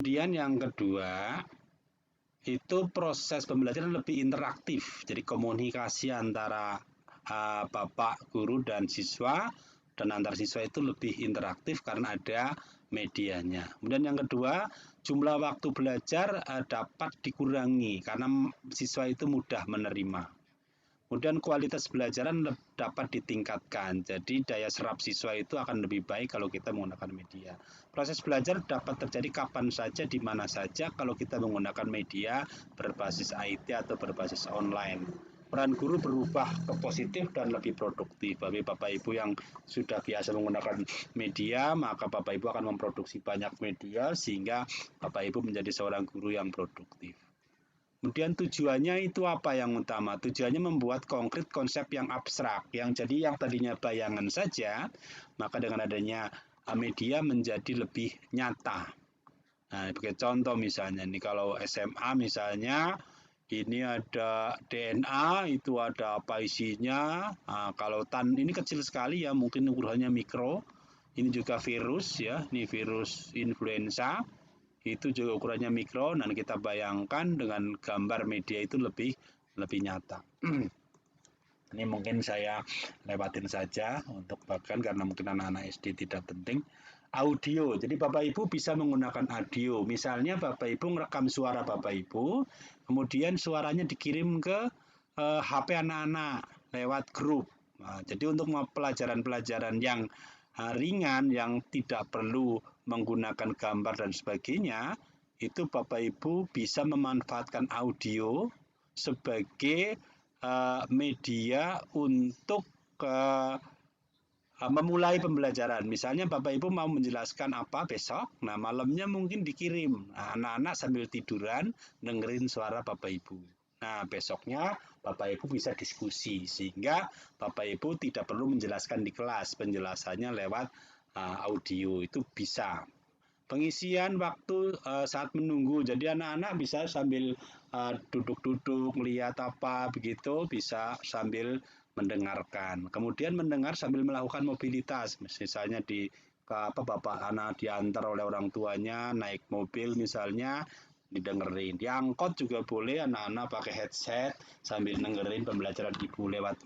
Kemudian yang kedua, itu proses pembelajaran lebih interaktif. Jadi komunikasi antara bapak, guru, dan siswa dan antar siswa itu lebih interaktif karena ada medianya. Kemudian yang kedua, jumlah waktu belajar dapat dikurangi karena siswa itu mudah menerima. Kemudian kualitas pembelajaran dapat ditingkatkan. Jadi daya serap siswa itu akan lebih baik kalau kita menggunakan media. Proses belajar dapat terjadi kapan saja, di mana saja kalau kita menggunakan media berbasis IT atau berbasis online. Peran guru berubah ke positif dan lebih produktif. Bagi Bapak Ibu yang sudah biasa menggunakan media, maka Bapak Ibu akan memproduksi banyak media sehingga Bapak Ibu menjadi seorang guru yang produktif. Kemudian tujuannya itu apa yang utama? Tujuannya membuat konkret konsep yang abstrak, yang jadi yang tadinya bayangan saja, maka dengan adanya media menjadi lebih nyata. Nah, sebagai contoh misalnya, nih kalau SMA misalnya, ini ada DNA, itu ada apa isinya. Nah, kalau ini kecil sekali ya, mungkin ukurannya mikro. Ini juga virus ya, ini virus influenza itu juga ukurannya mikro dan kita bayangkan dengan gambar media itu lebih nyata. Ini mungkin saya lewatin saja untuk bagian karena mungkin anak-anak SD tidak penting. Audio, jadi Bapak Ibu bisa menggunakan audio. Misalnya Bapak Ibu merekam suara Bapak Ibu, kemudian suaranya dikirim ke HP anak-anak lewat grup. Nah, jadi untuk pelajaran-pelajaran yang ringan yang tidak perlu menggunakan gambar dan sebagainya, itu Bapak Ibu bisa memanfaatkan audio sebagai media untuk memulai pembelajaran. Misalnya Bapak Ibu mau menjelaskan apa besok, nah malamnya mungkin dikirim. Nah, anak-anak sambil tiduran dengerin suara Bapak Ibu. Nah, besoknya Bapak Ibu bisa diskusi sehingga Bapak Ibu tidak perlu menjelaskan di kelas, penjelasannya lewat audio itu bisa. Pengisian waktu saat menunggu, jadi anak-anak bisa sambil duduk-duduk melihat apa begitu, bisa sambil mendengarkan. Kemudian mendengar sambil melakukan mobilitas, misalnya bapak anak diantar oleh orang tuanya naik mobil misalnya didengerin. Di angkot juga boleh anak-anak pakai headset sambil dengerin pembelajaran ibu lewat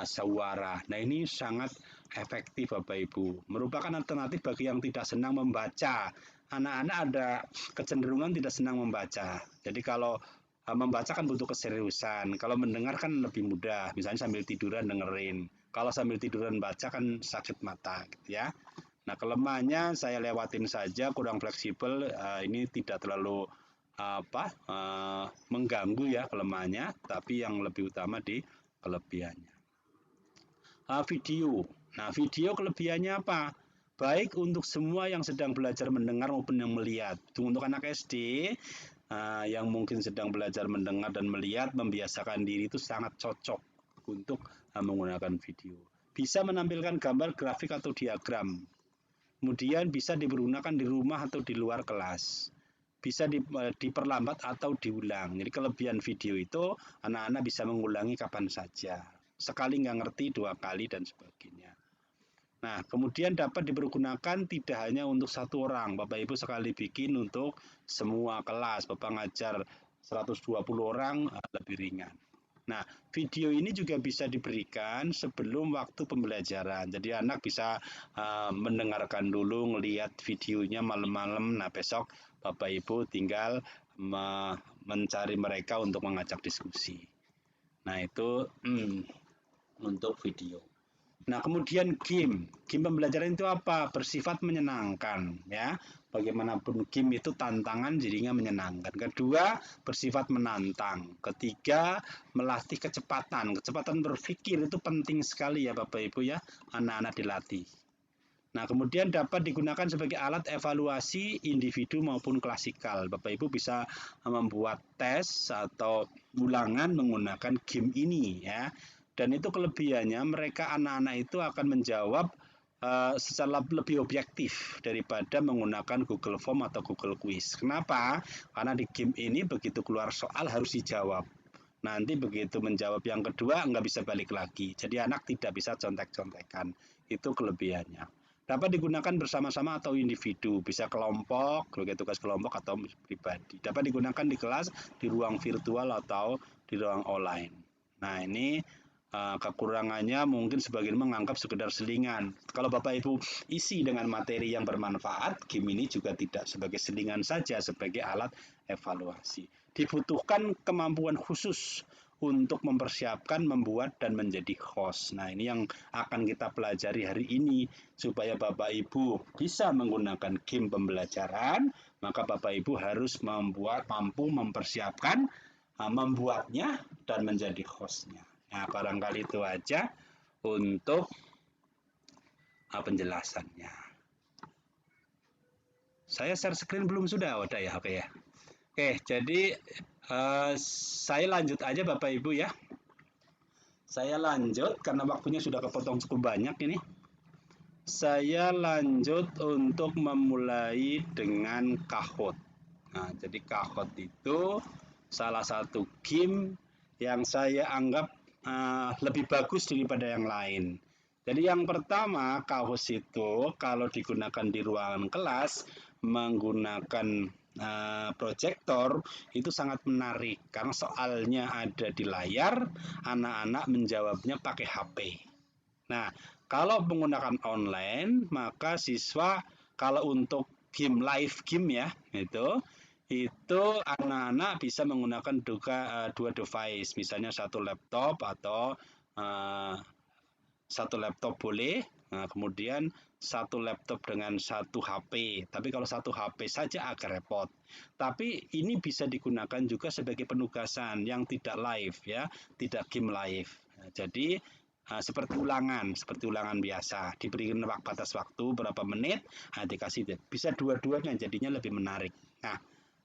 suara. Nah, ini sangat efektif Bapak Ibu. Merupakan alternatif bagi yang tidak senang membaca. Anak-anak ada kecenderungan tidak senang membaca. Jadi kalau membaca kan butuh keseriusan. Kalau mendengar kan lebih mudah. Misalnya sambil tiduran dengerin. Kalau sambil tiduran baca kan sakit mata gitu ya. Nah, kelemahannya saya lewatin saja, kurang fleksibel. Ini tidak terlalu mengganggu ya kelemahannya, tapi yang lebih utama di kelebihannya. Video. Nah, video kelebihannya apa? Baik untuk semua yang sedang belajar mendengar maupun yang melihat. Untuk anak SD yang mungkin sedang belajar mendengar dan melihat, membiasakan diri itu sangat cocok untuk menggunakan video. Bisa menampilkan gambar, grafik, atau diagram. Kemudian bisa dipergunakan di rumah atau di luar kelas. Bisa diperlambat atau diulang. Jadi kelebihan video itu anak-anak bisa mengulangi kapan saja. Sekali nggak ngerti, 2 kali dan sebagainya. Nah, kemudian dapat dipergunakan tidak hanya untuk satu orang. Bapak Ibu sekali bikin untuk semua kelas. Bapak ngajar 120 orang lebih ringan. Nah, video ini juga bisa diberikan sebelum waktu pembelajaran. Jadi anak bisa mendengarkan dulu, ngelihat videonya malam-malam. Nah, besok Bapak Ibu tinggal mencari mereka untuk mengajak diskusi. Nah, itu untuk video. Nah, kemudian game pembelajaran itu apa? Bersifat menyenangkan ya. Bagaimanapun game itu tantangan jadinya menyenangkan. Kedua, bersifat menantang. Ketiga, melatih kecepatan. Kecepatan berpikir itu penting sekali ya Bapak Ibu ya. Anak-anak dilatih. Nah, kemudian dapat digunakan sebagai alat evaluasi individu maupun klasikal. Bapak Ibu bisa membuat tes atau ulangan menggunakan game ini ya. Dan itu kelebihannya mereka anak-anak itu akan menjawab secara lebih objektif daripada menggunakan Google Form atau Google Quiz. Kenapa? Karena di game ini begitu keluar soal harus dijawab. Nanti begitu menjawab yang kedua nggak bisa balik lagi. Jadi anak tidak bisa contek-contekan. Itu kelebihannya. Dapat digunakan bersama-sama atau individu, bisa kelompok, sebagai tugas kelompok atau pribadi. Dapat digunakan di kelas, di ruang virtual atau di ruang online. Nah, ini kekurangannya mungkin sebagian menganggap sekedar selingan. Kalau Bapak Ibu isi dengan materi yang bermanfaat, game ini juga tidak sebagai selingan saja, sebagai alat evaluasi. Dibutuhkan kemampuan khusus untuk mempersiapkan, membuat, dan menjadi host. Nah, ini yang akan kita pelajari hari ini. Supaya Bapak Ibu bisa menggunakan game pembelajaran, maka Bapak Ibu harus mampu mempersiapkan, membuatnya, dan menjadi hostnya. Nah, barangkali itu aja untuk penjelasannya. Saya share screen belum sudah? Udah ya, oke ya. Oke, jadi saya lanjut aja Bapak Ibu ya. Saya lanjut karena waktunya sudah kepotong cukup banyak ini. Saya lanjut untuk memulai dengan Kahoot. Nah, jadi Kahoot itu salah satu game yang saya anggap lebih bagus daripada yang lain. Jadi yang pertama, Kahoot itu kalau digunakan di ruangan kelas menggunakan proyektor itu sangat menarik karena soalnya ada di layar, anak-anak menjawabnya pakai HP. Nah, kalau menggunakan online, maka siswa kalau untuk game live game ya, itu anak-anak bisa menggunakan dua device, misalnya satu laptop atau satu laptop boleh, kemudian satu laptop dengan satu HP. Tapi kalau satu HP saja agak repot. Tapi ini bisa digunakan juga sebagai penugasan yang tidak live ya, tidak game live. Nah, jadi seperti ulangan biasa. Diberikan batas waktu berapa menit, dikasih bisa dua-duanya jadinya lebih menarik. Nah,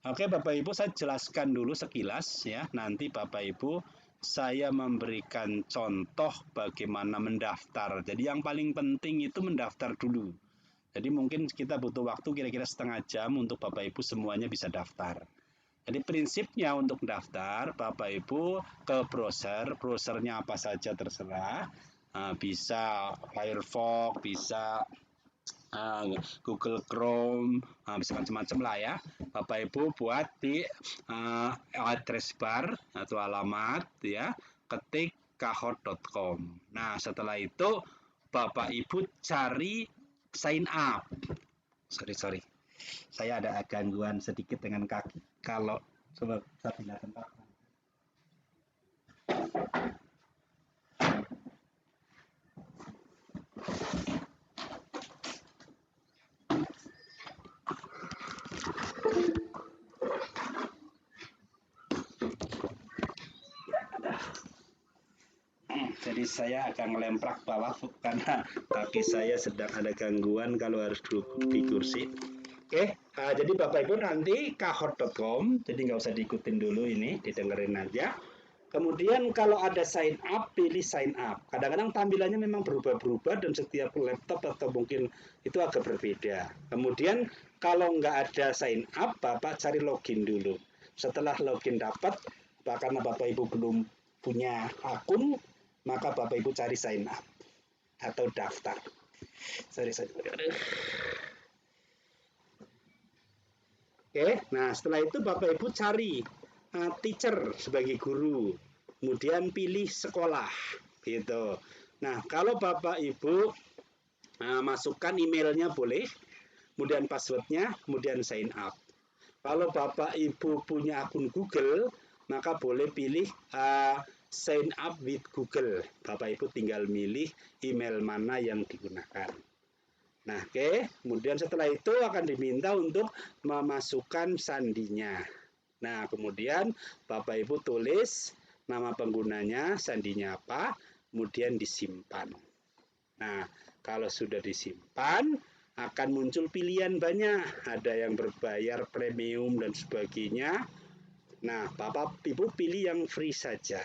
oke Bapak Ibu saya jelaskan dulu sekilas ya. Nanti Bapak Ibu saya memberikan contoh bagaimana mendaftar. Jadi yang paling penting itu mendaftar dulu. Jadi mungkin kita butuh waktu kira-kira setengah jam untuk Bapak Ibu semuanya bisa daftar. Jadi prinsipnya untuk daftar, Bapak Ibu ke browsernya apa saja terserah. Bisa Firefox, bisa Google Chrome, bisa macam-macam lah ya. Bapak Ibu buat di address bar atau alamat ya, ketik kahoot.com. Nah, setelah itu Bapak Ibu cari sign up. Sorry. Saya ada gangguan sedikit dengan kaki. Kalau coba saya pindah tempat. Jadi saya akan melemprak bawah karena kaki saya sedang ada gangguan kalau harus duduk di kursi. Oke, jadi Bapak Ibu nanti kahoot.com, jadi nggak usah diikutin dulu ini, didengerin aja. Kemudian kalau ada sign up, pilih sign up. Kadang-kadang tampilannya memang berubah-berubah dan setiap laptop atau mungkin itu agak berbeda. Kemudian kalau nggak ada sign up, Bapak cari login dulu. Setelah login dapat, karena Bapak Ibu belum punya akun, maka Bapak Ibu cari sign up atau daftar. Sorry. Oke, nah setelah itu Bapak Ibu cari teacher sebagai guru, kemudian pilih sekolah, gitu. Nah kalau Bapak Ibu masukkan emailnya boleh, kemudian passwordnya, kemudian sign up. Kalau Bapak Ibu punya akun Google, maka boleh pilih sign up with Google. Bapak Ibu tinggal milih email mana yang digunakan. Nah, oke. Kemudian setelah itu akan diminta untuk memasukkan sandinya. Nah, kemudian Bapak Ibu tulis nama penggunanya, sandinya apa, kemudian disimpan. Nah, kalau sudah disimpan, akan muncul pilihan banyak. Ada yang berbayar premium dan sebagainya. Nah, Bapak Ibu pilih yang free saja.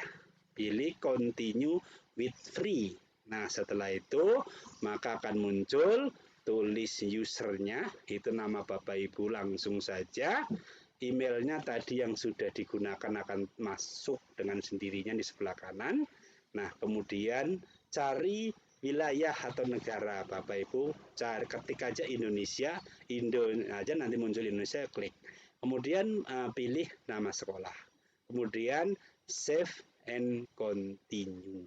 Pilih continue with free. Nah, setelah itu, maka akan muncul tulis usernya, itu nama Bapak Ibu langsung saja. Emailnya tadi yang sudah digunakan akan masuk dengan sendirinya di sebelah kanan. Nah, kemudian cari wilayah atau negara, Bapak Ibu cari, ketik aja Indonesia, Indo aja nanti muncul Indonesia, klik. Kemudian pilih nama sekolah. Kemudian save and continue.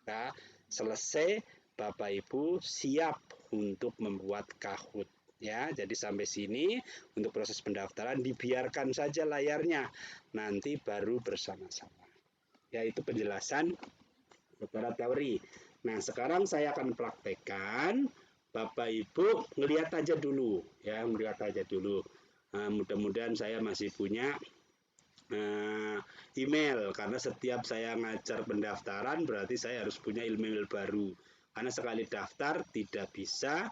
Maka selesai, Bapak Ibu siap untuk membuat Kahoot. Ya, jadi sampai sini untuk proses pendaftaran dibiarkan saja layarnya, nanti baru bersama-sama. Yaitu penjelasan secara teori. Nah, sekarang saya akan praktekkan. Bapak Ibu ngelihat aja dulu, ya, melihat aja dulu. Mudah-mudahan saya masih punya email, karena setiap saya ngajar pendaftaran berarti saya harus punya email baru. Karena sekali daftar tidak bisa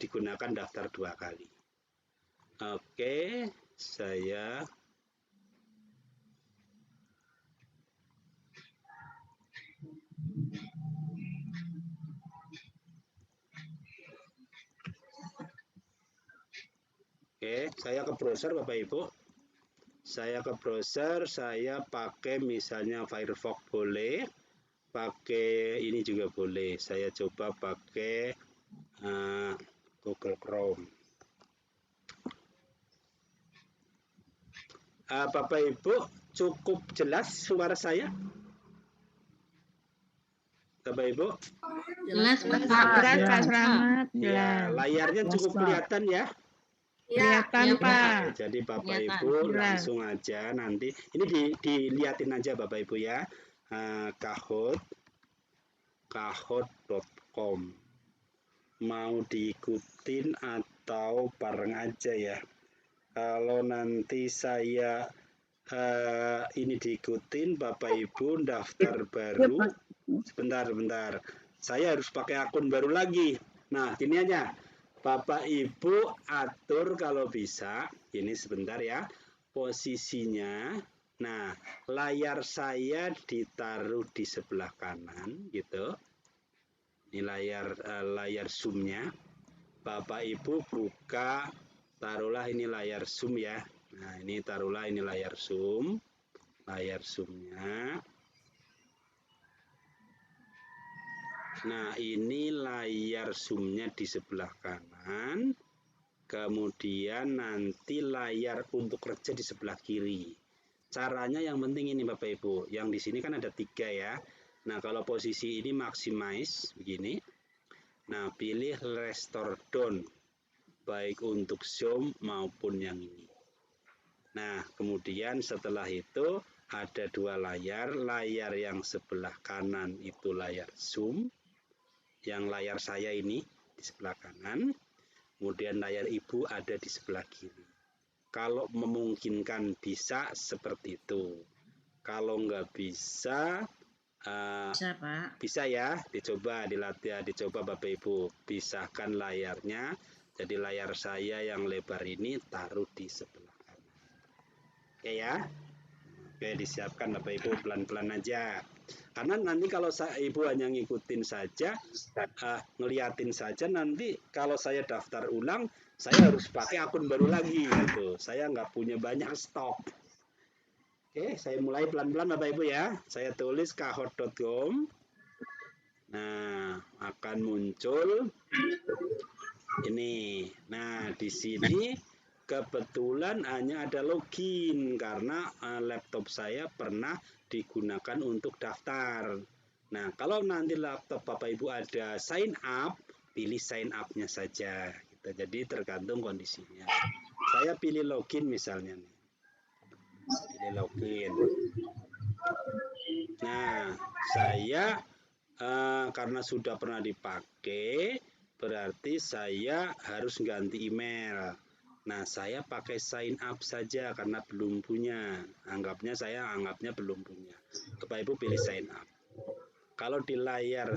digunakan daftar 2 kali. Oke, saya saya ke browser Bapak Ibu. Saya ke browser, saya pakai misalnya Firefox boleh, pakai ini juga boleh. Saya coba pakai Google Chrome. Bapak Ibu cukup jelas suara saya? Bapak Ibu? Jelas Pak. Jelas Pak Slamet. Ya, layarnya cukup kelihatan ya? Kelihatan Pak. Jadi Bapak Kelihatan. Ibu langsung aja nanti. Ini dilihatin aja Bapak Ibu ya. Kahoot.com. Mau diikutin atau bareng aja ya. Kalau nanti saya ini diikutin, Bapak Ibu daftar baru. Sebentar. Saya harus pakai akun baru lagi. Nah, gini aja. Bapak Ibu atur kalau bisa. Ini sebentar ya. Posisinya. Nah, layar saya ditaruh di sebelah kanan gitu. Ini layar zoom-nya. Bapak Ibu buka, taruhlah ini layar zoom ya. Nah, ini taruhlah ini layar zoom. Layar zoom-nya. Nah, ini layar zoom-nya di sebelah kanan. Kemudian nanti layar untuk kerja di sebelah kiri. Caranya yang penting ini Bapak Ibu. Yang di sini kan ada 3 ya. Nah, kalau posisi ini maximize begini. Nah, pilih restore down. Baik untuk zoom maupun yang ini. Nah, kemudian setelah itu ada 2 layar. Layar yang sebelah kanan itu layar zoom. Yang layar saya ini di sebelah kanan, kemudian layar ibu ada di sebelah kiri. Kalau memungkinkan bisa seperti itu. Kalau nggak bisa, Bisa Pak. bisa ya, dicoba Bapak Ibu. Pisahkan layarnya, jadi layar saya yang lebar ini taruh di sebelah kanan. Oke ya. Oke, disiapkan Bapak Ibu, pelan-pelan aja. Karena nanti kalau Ibu hanya ngikutin saja, ngeliatin saja, nanti kalau saya daftar ulang, saya harus pakai akun baru lagi gitu. Saya nggak punya banyak stok. Oke, saya mulai pelan-pelan Bapak Ibu ya. Saya tulis kahoot.com. Nah, akan muncul ini. Nah, di sini kebetulan hanya ada login karena laptop saya pernah digunakan untuk daftar. Nah, kalau nanti laptop Bapak Ibu ada sign up, pilih sign up-nya saja. Gitu. Jadi tergantung kondisinya. Saya pilih login misalnya nih. Pilih login. Nah, saya karena sudah pernah dipakai, berarti saya harus ganti email. Nah, saya pakai sign up saja karena belum punya. Anggapnya belum punya. Bapak Ibu pilih sign up. Kalau di layar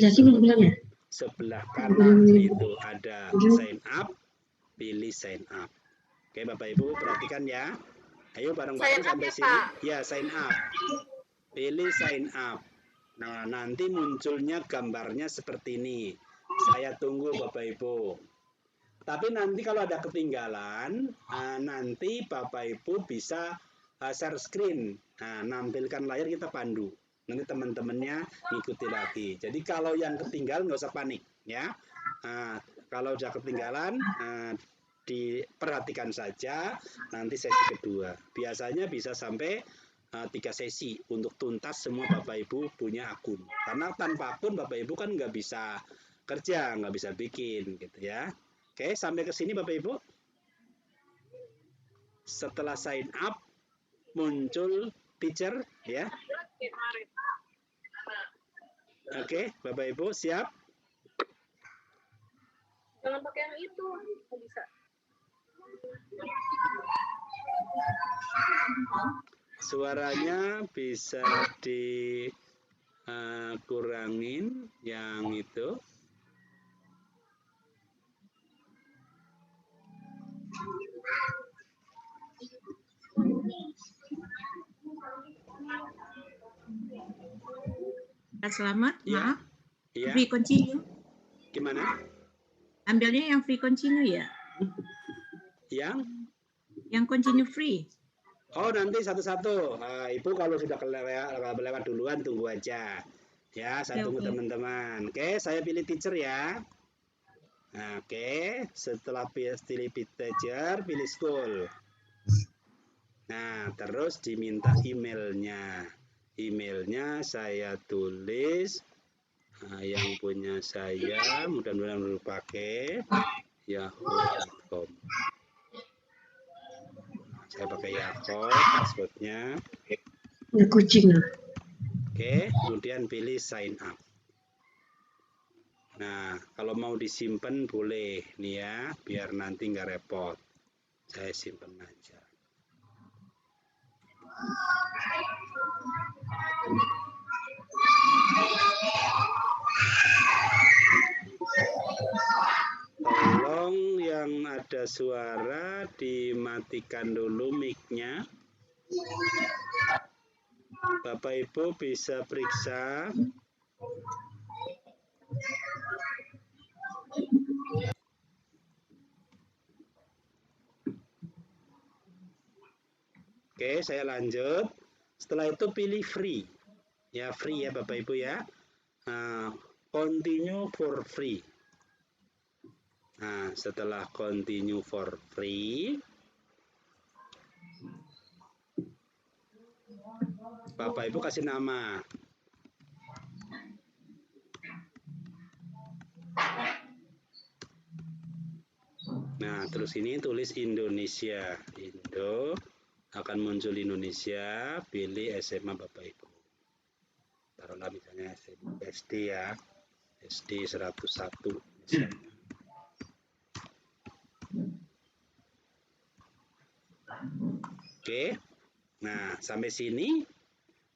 sebelah kanan itu ada sign up, pilih sign up. Oke, Bapak Ibu perhatikan ya. Ayo bareng-bareng sampai sini. Ya, sign up. Pilih sign up. Nah, nanti munculnya gambarnya seperti ini. Saya tunggu Bapak Ibu. Tapi nanti kalau ada ketinggalan, nanti Bapak Ibu bisa share screen. Nah, nampilkan layar kita pandu. Nanti teman-temannya ngikuti lagi. Jadi kalau yang ketinggalan nggak usah panik ya. Kalau udah ketinggalan diperhatikan saja, nanti sesi kedua. Biasanya bisa sampai 3 sesi untuk tuntas semua Bapak Ibu punya akun. Karena tanpa akun Bapak Ibu kan nggak bisa kerja, nggak bisa bikin gitu ya. Oke, sampai ke sini Bapak Ibu. Setelah sign up muncul teacher ya. Oke, Bapak Ibu siap? Jangan pakai yang itu, nggak bisa. Suaranya bisa dikurangin yang itu. Selamat, Ya. maaf. Ya. Free continue. Gimana? Ambilnya yang free continue ya? Yang continue free. Oh, nanti satu-satu. Ibu kalau sudah kelewat duluan tunggu aja. Ya, saya tunggu teman-teman. Oke, saya pilih teacher ya. Nah, oke, setelah pilih teacher, pilih school. Nah, terus diminta emailnya. Emailnya saya tulis yang punya saya, mudah-mudahan belum pakai yahoo.com. Saya pakai Yahoo, passwordnya. Kucing. Oke, kemudian pilih sign up. Nah, kalau mau disimpan boleh nih ya, biar nanti nggak repot. Saya simpan aja. Tolong yang ada suara dimatikan dulu mic-nya. Bapak Ibu bisa periksa. Oke, saya lanjut. Setelah itu pilih free. Ya, free ya Bapak Ibu ya. Continue for free. Nah, setelah continue for free, Bapak Ibu kasih nama. Nah, terus ini tulis Indonesia. Indo akan muncul Indonesia, pilih SMA Bapak Ibu. Taruhlah misalnya SD ya. SD 101 misalnya. Oke. Nah, sampai sini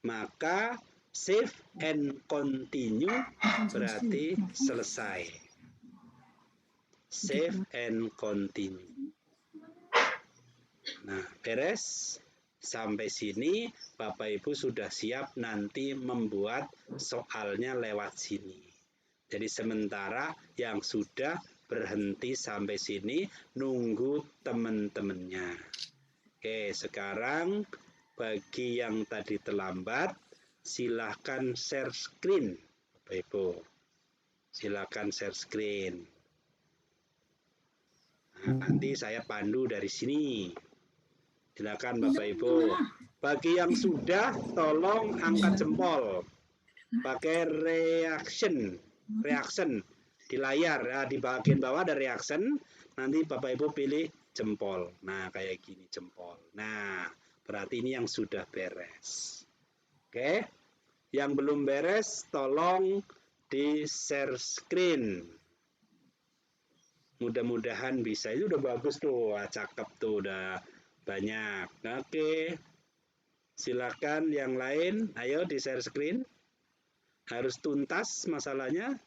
maka save and continue berarti selesai. Save and continue. Nah, beres. Sampai sini Bapak Ibu sudah siap nanti membuat soalnya lewat sini. Jadi sementara yang sudah berhenti sampai sini nunggu teman-temannya. Oke, sekarang bagi yang tadi terlambat silahkan share screen Bapak Ibu. Silahkan share screen. Nah, nanti saya pandu dari sini. Silakan Bapak Ibu. Bagi yang sudah, tolong angkat jempol. Pakai reaction di layar. Ya, di bagian bawah ada reaction. Nanti Bapak Ibu pilih jempol. Nah, kayak gini jempol. Nah, berarti ini yang sudah beres. Oke. Yang belum beres, tolong di share screen. Mudah-mudahan bisa. Itu udah bagus tuh. Cakep tuh udah. Banyak. Oke. Silakan yang lain, ayo di share screen. Harus tuntas masalahnya.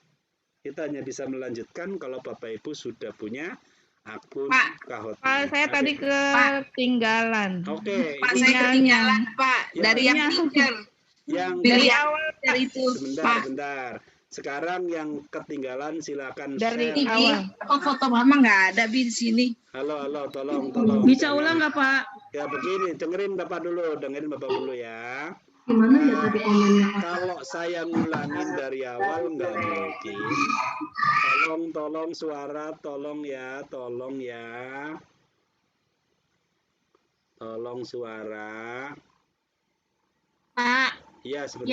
Kita hanya bisa melanjutkan kalau Bapak Ibu sudah punya akun Kahoot. Pak, saya tadi ketinggalan. Oke. Pak, saya ketinggalan, Pak. Dari yang teacher. Dari awal dari itu. Sebentar. Sekarang yang ketinggalan silakan dari share. awal. Kok foto mama nggak ada di sini? Halo, tolong. Bisa ulang nggak Pak? Ya begini, dengerin Bapak dulu ya. Gimana ya tadi komennya? Kalau saya ngulangin dari awal nggak mungkin. Tolong suara, tolong ya. Tolong suara. Pak, Ya, sebentar.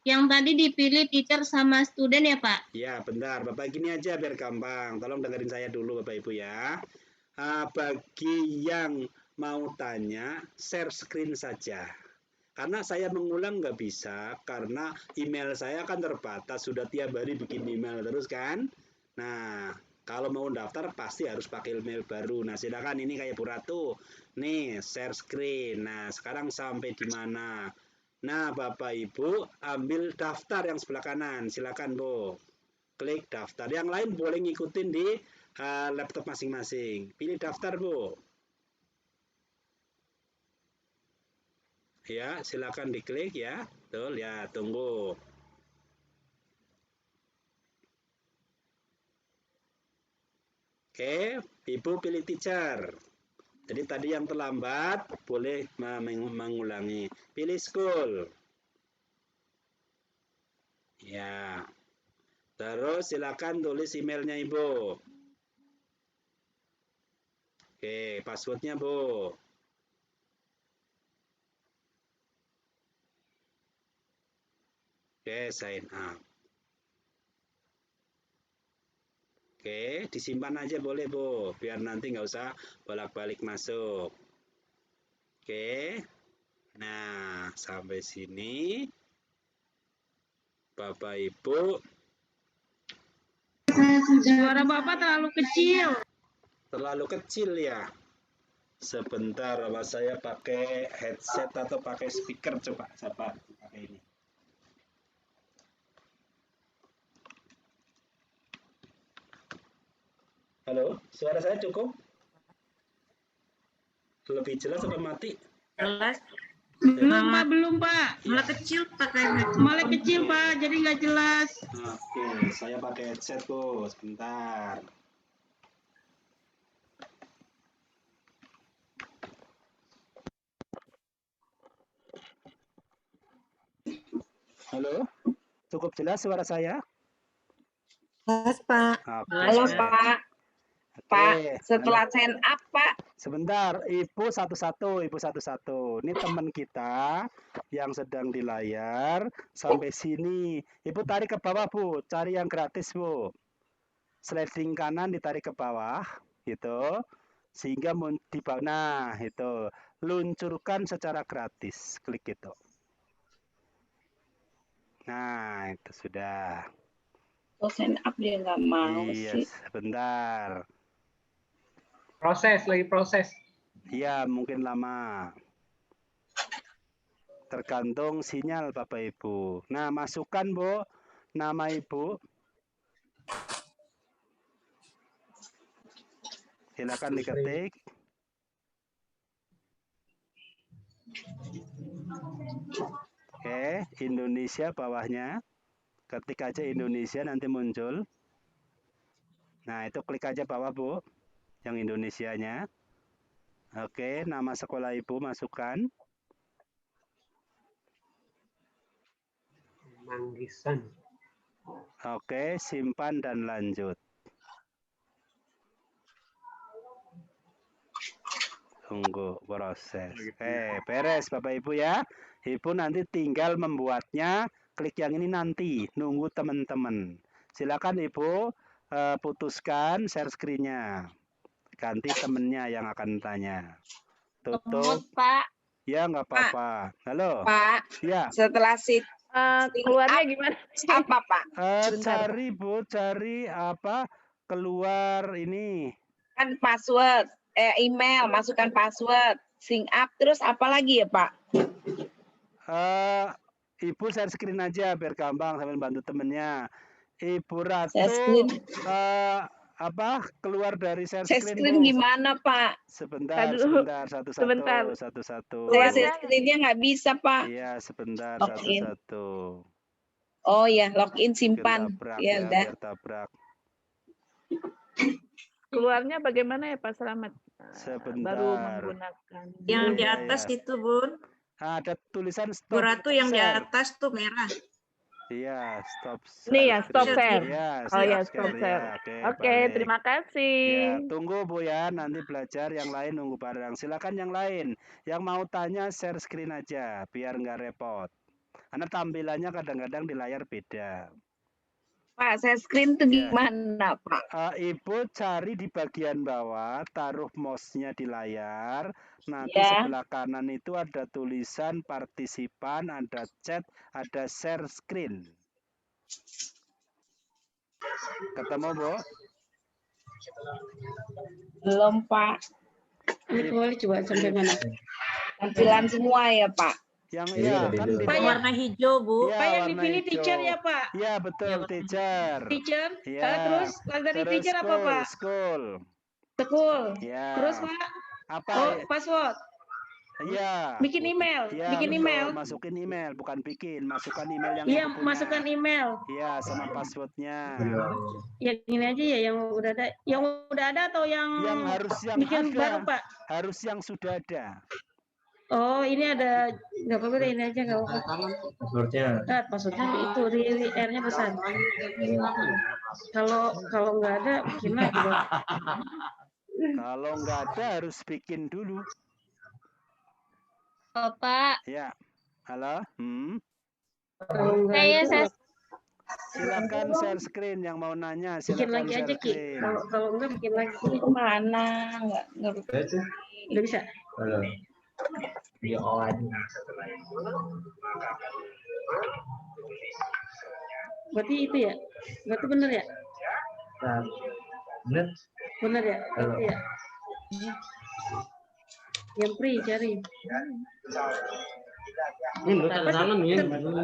yang tadi dipilih teacher sama student ya, Pak? Ya, bentar. Bapak gini aja biar gampang. Tolong dengerin saya dulu, Bapak Ibu ya. Bagi yang mau tanya, share screen saja. Karena saya mengulang nggak bisa, karena email saya kan terbatas. Sudah tiap hari bikin email terus kan. Nah, kalau mau daftar pasti harus pakai email baru. Nah, silakan ini kayak Bu Ratu. Nih, share screen. Nah, sekarang sampai di mana? Nah, Bapak Ibu ambil daftar yang sebelah kanan. Silakan, Bu. Klik daftar. Yang lain boleh ngikutin di laptop masing-masing. Pilih daftar, Bu. Ya, silakan diklik ya. Betul ya, tunggu. Oke, Ibu pilih teacher. Jadi tadi yang terlambat boleh mengulangi. Pilih school. Ya. Terus silakan tulis emailnya Ibu. Oke, passwordnya Bu. Oke, sign up. Oke, disimpan aja boleh Bu, biar nanti nggak usah bolak-balik masuk. Oke, nah sampai sini Bapak Ibu. Suara Bapak terlalu kecil. Terlalu kecil ya. Sebentar, apa saya pakai headset atau pakai speaker coba pakai ini. Halo, suara saya cukup? Lebih jelas apa mati? Jelas. Belum Pak. Malah kecil pakai Malah kecil Pak, jadi nggak jelas. Oke, saya pakai headset tuh, sebentar. Halo, cukup jelas suara saya? Jelas, Pak. Oke. Halo Pak. Pak, setelah sign up Pak. Sebentar, Ibu satu-satu. Ini teman kita yang sedang di layar sampai sini. Ibu tarik ke bawah Bu, cari yang gratis Bu. Sliding kanan ditarik ke bawah, gitu. Sehingga di bawah, nah itu luncurkan secara gratis, klik itu. Nah itu sudah. Oh, sign up dia nggak mau Iya, sih. sebentar. Lagi proses. Iya, mungkin lama. Tergantung sinyal Bapak Ibu. Nah, masukkan Bu nama Ibu. Silakan diketik. Oke, Indonesia bawahnya. Ketik aja Indonesia nanti muncul. Nah, itu klik aja bawah Bu, yang Indonesianya. Oke, nama sekolah Ibu masukkan. Manggisan. Oke, simpan dan lanjut. Tunggu proses. Beres Bapak Ibu ya. Ibu nanti tinggal membuatnya, klik yang ini nanti, nunggu teman-teman. Silakan Ibu putuskan share screen-nya. Ganti temennya yang akan tanya. Tutup. Pak. Ya nggak apa-apa. Halo. Pak. Ya. Setelah Keluarnya gimana? Apa Pak? Cari apa? Keluar ini. Kan password, email, masukkan password, sync up, terus apa lagi ya Pak? Ibu share screen aja biar gampang sambil bantu temennya. Ibu Ratu keluar dari share screen. Share screen gimana Pak? Sebentar, satu-satu. Share screen-nya nggak bisa Pak. Iya, sebentar, Login. satu-satu. Oh ya, login simpan. Ya, biar tabrak. Keluarnya bagaimana ya Pak Selamat? Sebentar. Baru menggunakan. Yang di atas itu Bun. Ada tulisan Bu stop Ratu yang di share. atas tuh merah. Iya, stop Ini ya, stop screen. share. Iya, Oh ya, stop stop share. share. Ya, oke, Oke, balik. terima kasih. Ya, tunggu Bu ya, nanti belajar yang lain nunggu bareng. Silakan yang lain. Yang mau tanya share screen aja, biar nggak repot. Karena tampilannya kadang-kadang di layar beda. Pak, share screen tuh Ya. gimana, Pak? Ibu cari di bagian bawah, taruh mouse-nya di layar. Nanti Ya. sebelah kanan itu ada tulisan partisipan, ada chat, ada share screen. Ketemu, Bu? Belum, Pak. Ini kembali coba sampai mana? Tampilan semua ya, Pak. Yang iya kan di Pak, bawah. Warna hijau, Bu. Iya, Pak yang warna dipilih hijau. teacher ya, Pak? Iya, betul, Iya, warna teacher. Teacher? Iya. Terus dari Terus teacher apa, Pak? School. School. Iya. Terus, Pak? Apa? Oh, password. Iya. Bikin email. Iya, Bikin betul. email. Masukin email, bukan bikin. Masukkan email yang Iya, ibu punya. masukkan email. Iya, sama passwordnya. Yang ini aja ya, yang udah ada. Yang udah ada atau yang Harus yang bikin ada. baru, Pak? Harus yang sudah ada. Oh, ini ada. Nggak apa-apa deh, ini aja nggak apa-apa. Passwordnya itu di R-nya besar. Kalau nggak ada, gimana? Dok? Kalau nggak ada harus bikin dulu. Bapak, Ya. Halo? Kalau nggak saya itu, saya Silakan share screen yang mau nanya. bikin Silakan lagi share aja, Ki. screen. Kalau nggak bikin lagi. Kemana? Nggak. Nggak bisa. Berarti itu ya? Berarti benar ya? Benar ya? Berarti ya? Yang free cari.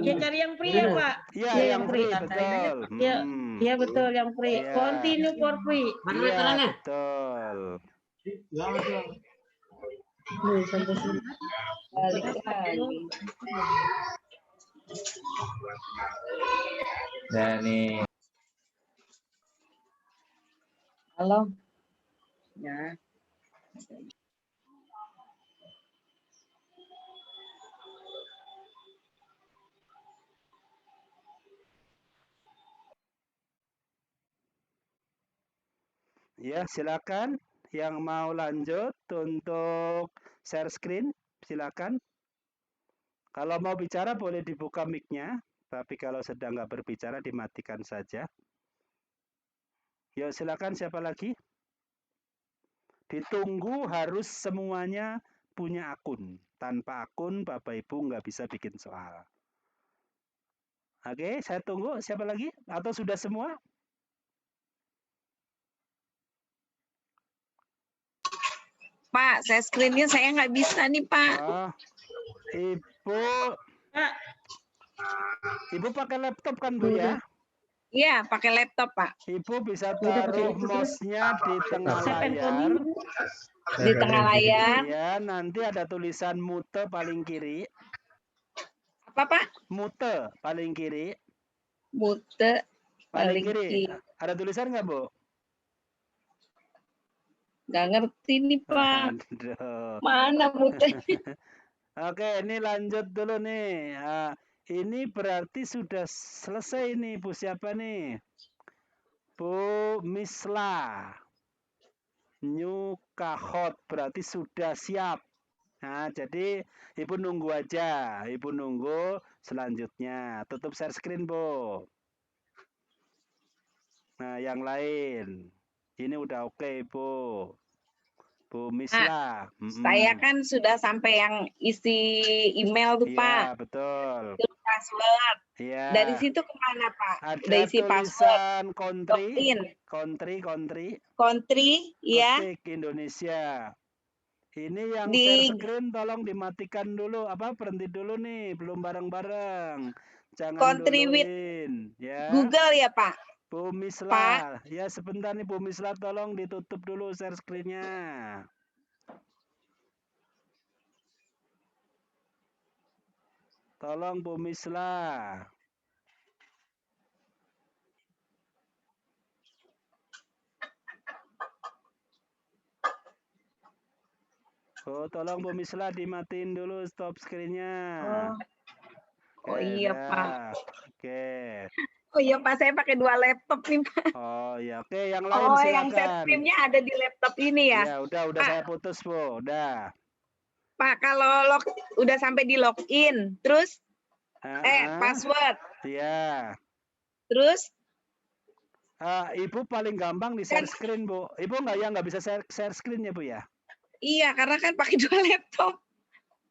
Ya cari yang free ya, Pak? Iya, Ya, yang free, betul. Ya, ya betul yang free. Iya. Continue for free. Iya, betul. Sampai sini. Balik lagi. Nah, nih. Halo. Ya. Ya, silakan. Yang mau lanjut untuk share screen, silakan. Kalau mau bicara boleh dibuka mic-nya, tapi kalau sedang nggak berbicara dimatikan saja. Yuk, silakan siapa lagi? Ditunggu harus semuanya punya akun. Tanpa akun, Bapak Ibu nggak bisa bikin soal. Oke, saya tunggu. Siapa lagi? Atau sudah semua? Pak, share screen-nya saya nggak bisa nih, Pak. Oh, Ibu, Pak, Ibu pakai laptop kan, Bu ya? Iya, pakai laptop, Pak. Ibu bisa Udah pakai taruh itu, mouse-nya di tengah saya pengen layar. Di tengah layar. Ya, nanti ada tulisan mute paling kiri. Apa, Pak? Mute paling kiri. Mute Paling paling kiri. kiri. Ada tulisan nggak, Bu? Nggak ngerti nih, Pak. Aduh. Mana mute? Oke, ini lanjut dulu nih. Ini berarti sudah selesai nih, Bu siapa nih? Bu Misla. New Kahot berarti sudah siap. Nah, jadi Ibu nunggu aja. Ibu nunggu selanjutnya. Tutup share screen, Bu. Nah, yang lain. Ini udah oke, Bu. Bu Misla. Saya kan sudah sampai yang isi email tuh, Pak. Iya, betul. Itu password. Iya. Dari situ kemana, Pak? Ada Udah isi password. tulisan Login. country, ya. ketik Indonesia. Ini yang Di- share screen tolong dimatikan dulu, berhenti dulu nih, belum bareng-bareng. Jangan Country with duluin, ya. Google ya, Pak? Bu Misla, Pak. ya sebentar nih Bu Misla, tolong ditutup dulu share screen-nya. Tolong Bu Misla. Oh, tolong Bu Misla dimatiin dulu stop screen-nya. Oh Oke, iya Pak. dah. Oke. Oh iya Pak, saya pakai 2 laptop nih Pak. Oh ya, oke yang lain Oh yang share silakan. screen-nya ada di laptop ini ya? Ya, udah Pak. saya putus Bu, udah. Pak, kalau udah sampai di login, terus password, Iya. terus Ibu paling gampang di share screen Bu. Ibu nggak bisa share screen ya Bu ya? iya karena kan pakai 2 laptop.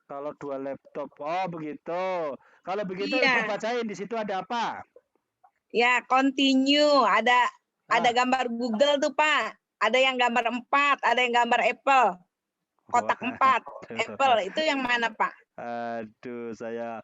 Kalau 2 laptop, oh begitu. Kalau begitu Iya. Ibu bacain di situ ada apa? Ya, continue. Ada gambar Google tuh, Pak. Ada yang gambar 4, ada yang gambar Apple. Kotak 4, Apple. Itu yang mana, Pak? Aduh, saya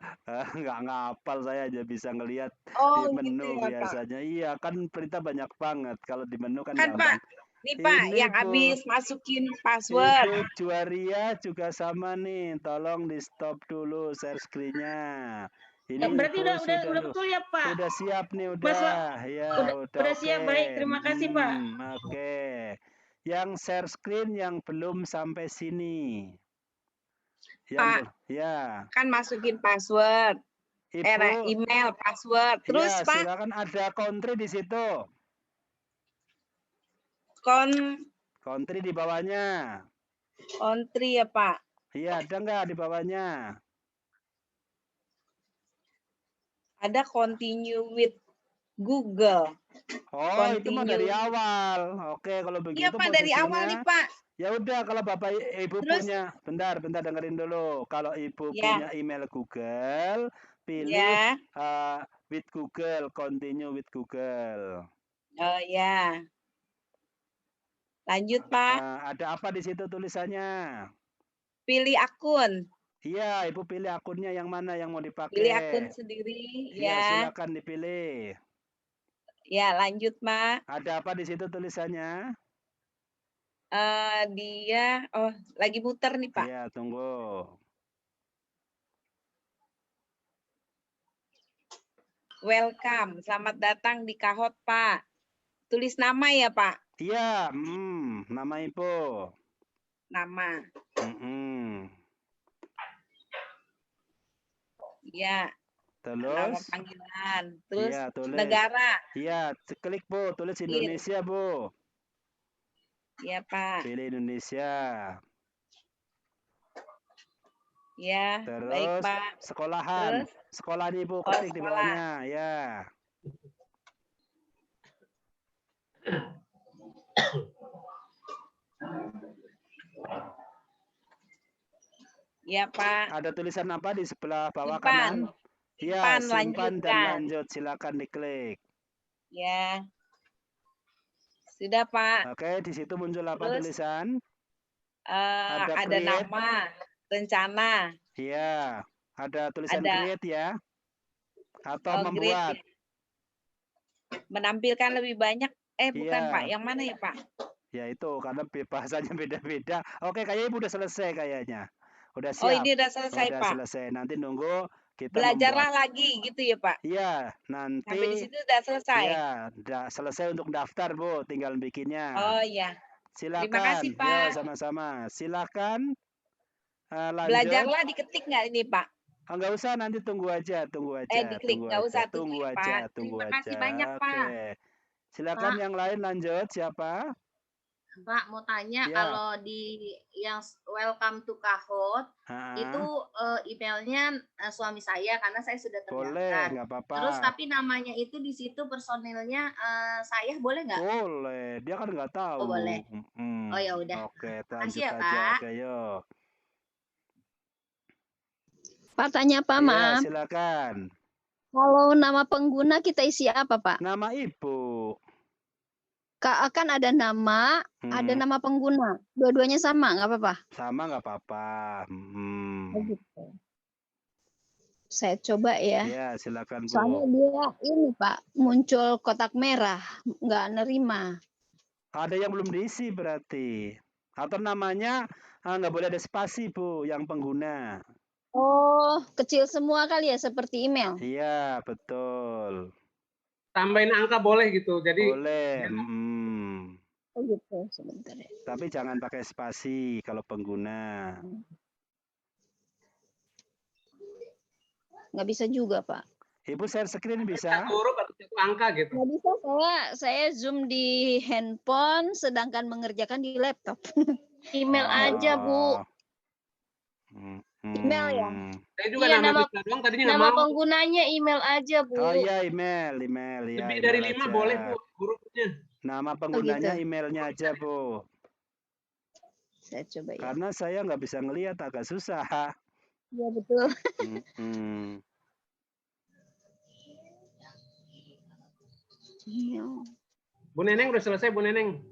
nggak ngapal, saya aja bisa ngelihat Oh, di menu gitu ya, biasanya. Iya, kan perintah banyak banget. Kalau di menu kan Kan, gampang. Pak. Nih, Pak, Ini, yang Bu. habis masukin password. Ibu Juwaria juga sama nih. Tolong di stop dulu share screen-nya. Ini Berarti Ibu udah betul ya Pak? udah siap nih, Mas, udah. Ya, udah siap, oke. baik. Terima kasih Pak. Oke. Yang share screen yang belum sampai sini. Pak, ya. kan masukin password. Ibu, Email, password. Terus, ya, Pak, silakan ada country di situ. Country di bawahnya. country ya, Pak. Iya, ada nggak di bawahnya? Ada continue with Google. Oh, itu mah dari awal. Oke, kalau begitu Iya, Pak, dari awal nih, Pak. Ya udah, kalau Bapak Ibu Terus? punya, bentar dengerin dulu. Kalau Ibu punya email Google, pilih with Google, continue with Google. Oh ya. Lanjut, Pak. Ada apa di situ tulisannya? Pilih akun. Iya, Ibu pilih akunnya yang mana yang mau dipakai. Pilih akun sendiri, ya. Silakan dipilih. Ya, lanjut, Pak. Ada apa di situ tulisannya? Dia, lagi muter nih, Pak. Iya, tunggu. Welcome, selamat datang di Kahot, Pak. Tulis nama ya, Pak? Iya, nama Ibu. Nama. Iya. Terus? Nama panggilan. Terus iya, tulis. Negara. Iya, klik Bu, tulis Indonesia, Bu. Iya, Pak. Pilih Indonesia. Ya, terus, baik, Pak. Sekolahan. Terus? Sekolah Ibu ketik di bawahnya, ya. Iya, Pak. Ada tulisan apa di sebelah bawah Simpan. kanan? Ya, simpan dan lanjutkan. lanjut. Silakan diklik. Ya. Sudah, Pak. Oke, di situ muncul apa tulisan? Ada nama, rencana. Iya, ada tulisan create ya. Atau membuat. Menampilkan lebih banyak. Bukan, iya. Pak. Yang mana ya, Pak? Ya itu, karena bahasanya beda-beda. Oke, kayaknya Ibu udah selesai kayaknya. Udah siap. Oh, ini udah selesai, Pak. Udah selesai. Nanti nunggu kita belajarlah lagi gitu ya, Pak? Iya, nanti. Sampai di situ udah selesai. Iya, udah selesai untuk daftar, Bu. Tinggal bikinnya. Oh iya. Silakan. Terima kasih, Pak. Ya, sama-sama. Silakan. Lanjut. Belajarlah diketik nggak ini, Pak? Enggak usah, nanti tunggu aja. Diklik, nggak usah tunggu aja, aja. Terima kasih banyak, Pak. Oke. Silakan Pak. yang lain lanjut. Siapa? Pak, mau tanya Ya. kalau di yang welcome to Kahot itu emailnya suami saya karena saya sudah terdaftar. Boleh, nggak apa-apa. Terus tapi namanya itu di situ personilnya saya boleh nggak? Boleh, dia kan nggak tahu. Oh boleh. Oh ya udah. Oke, lanjut Makasih ya, aja. Pak. Oke, yuk. Pak, tanya apa, maaf? Silakan. Kalau nama pengguna kita isi apa, Pak? Nama Ibu. Kan ada nama, ada nama pengguna. Dua-duanya sama, nggak apa-apa? Sama, nggak apa-apa. Gitu. Saya coba ya. Ya, silakan, Bu. Soalnya dia ini, Pak, muncul kotak merah, nggak nerima. Ada yang belum diisi berarti. Atau namanya nggak boleh ada spasi, Bu, yang pengguna. Oh, kecil semua kali ya, seperti email? Iya, betul. Tambahin angka boleh gitu. Jadi boleh. Oh gitu, sebentar ya. Tapi jangan pakai spasi kalau pengguna. Nggak bisa juga, Pak. Ibu share screen bisa? Huruf atau satu angka gitu. Nggak bisa, saya Zoom di handphone sedangkan mengerjakan di laptop. Email aja, Bu. Email ya? Saya juga Iya, nama Bisa doang tadinya nggak nama mau. penggunanya email aja, Bu. Oh iya, email ya. Lebih dari email 5 aja. boleh, Bu, hurufnya. Nama penggunanya gitu. emailnya aja, Bu. Saya coba ya. Karena saya nggak bisa ngelihat, agak susah. Iya betul. Bu Neneng udah selesai, Bu Neneng.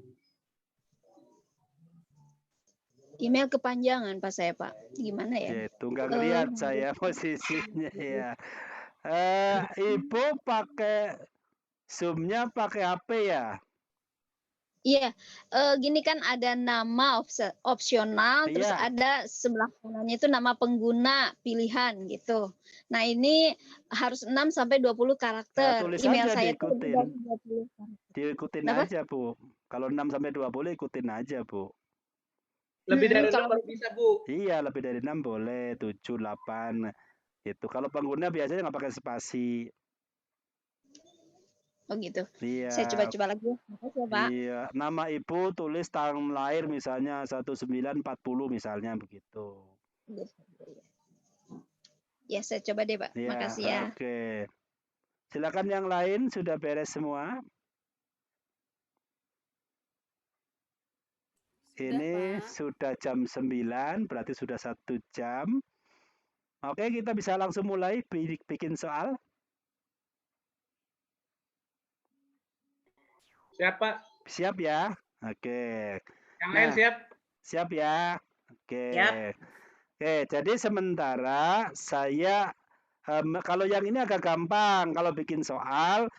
Email kepanjangan Pak saya, Pak. Gimana ya? Itu nggak ngelihat saya posisinya ya. Ibu pakai Zoom-nya pakai HP ya? Iya, gini kan ada nama opsional, terus Iya. ada sebelah kanannya itu nama pengguna pilihan gitu. Nah ini harus 6 sampai 20 karakter. tulis Email aja saya itu lebih diikutin. dari 20 karakter. Diikutin Kenapa? aja, Bu. Kalau 6 sampai 20 ikutin aja, Bu. Lebih dari 6 kalau baru bisa, Bu. Iya, lebih dari 6 boleh, 7, 8 gitu. Kalau pengguna biasanya nggak pakai spasi. Oh gitu. Iya. Saya coba-coba lagi. Makasih ya, Pak. Iya, nama ibu tulis tahun lahir misalnya 1940 misalnya begitu. Ya, saya coba deh, Pak. Iya, Makasih ya. Oke. Silakan yang lain, sudah beres semua? Ini Pak. sudah jam 9, berarti sudah 1 jam. Oke, kita bisa langsung mulai bikin soal. Siap, Pak. Siap ya? Oke. Yang lain siap? Siap ya? Oke. Siap. Oke, jadi sementara saya kalau yang ini agak gampang. Kalau bikin soal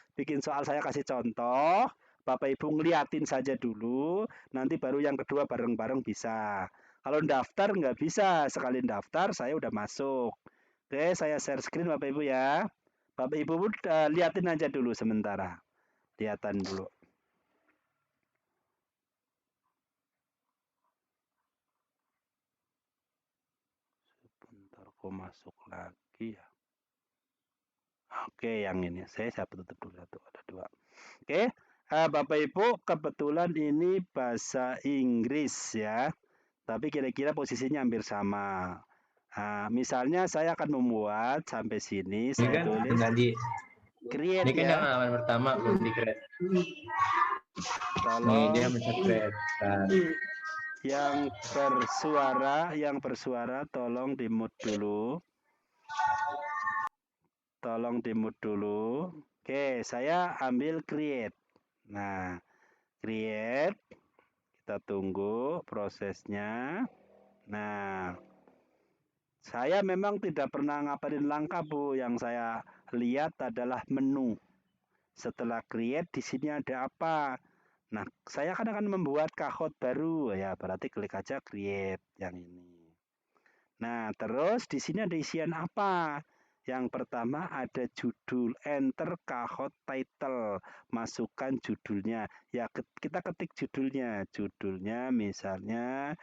saya kasih contoh. Bapak Ibu ngeliatin saja dulu, nanti baru yang kedua bareng-bareng bisa. Kalau daftar nggak bisa, sekali daftar saya udah masuk. Oke, saya share screen Bapak Ibu ya. Bapak Ibu liatin aja dulu sementara. Lihatan dulu. Sebentar kok masuk lagi ya. Oke, yang ini saya tutup dulu satu, ada 2. Oke, Bapak Ibu kebetulan ini bahasa Inggris ya, tapi kira-kira posisinya hampir sama. Misalnya saya akan membuat sampai sini, saya tulis create ini kan ya. yang halaman pertama belum di create. Tolong dia bisa create. yang bersuara tolong di-mute dulu. Tolong di-mute dulu. Oke, saya ambil create. Nah, create. Kita tunggu prosesnya. Nah, saya memang tidak pernah ngapalin langkah, Bu. Yang saya lihat adalah menu. Setelah create, di sini ada apa? Nah, saya akan membuat kahot baru. Ya, berarti klik aja create yang ini. Nah, terus di sini ada isian apa? Yang pertama ada judul, enter kahot title, masukkan judulnya. Ya, kita ketik judulnya. Judulnya misalnya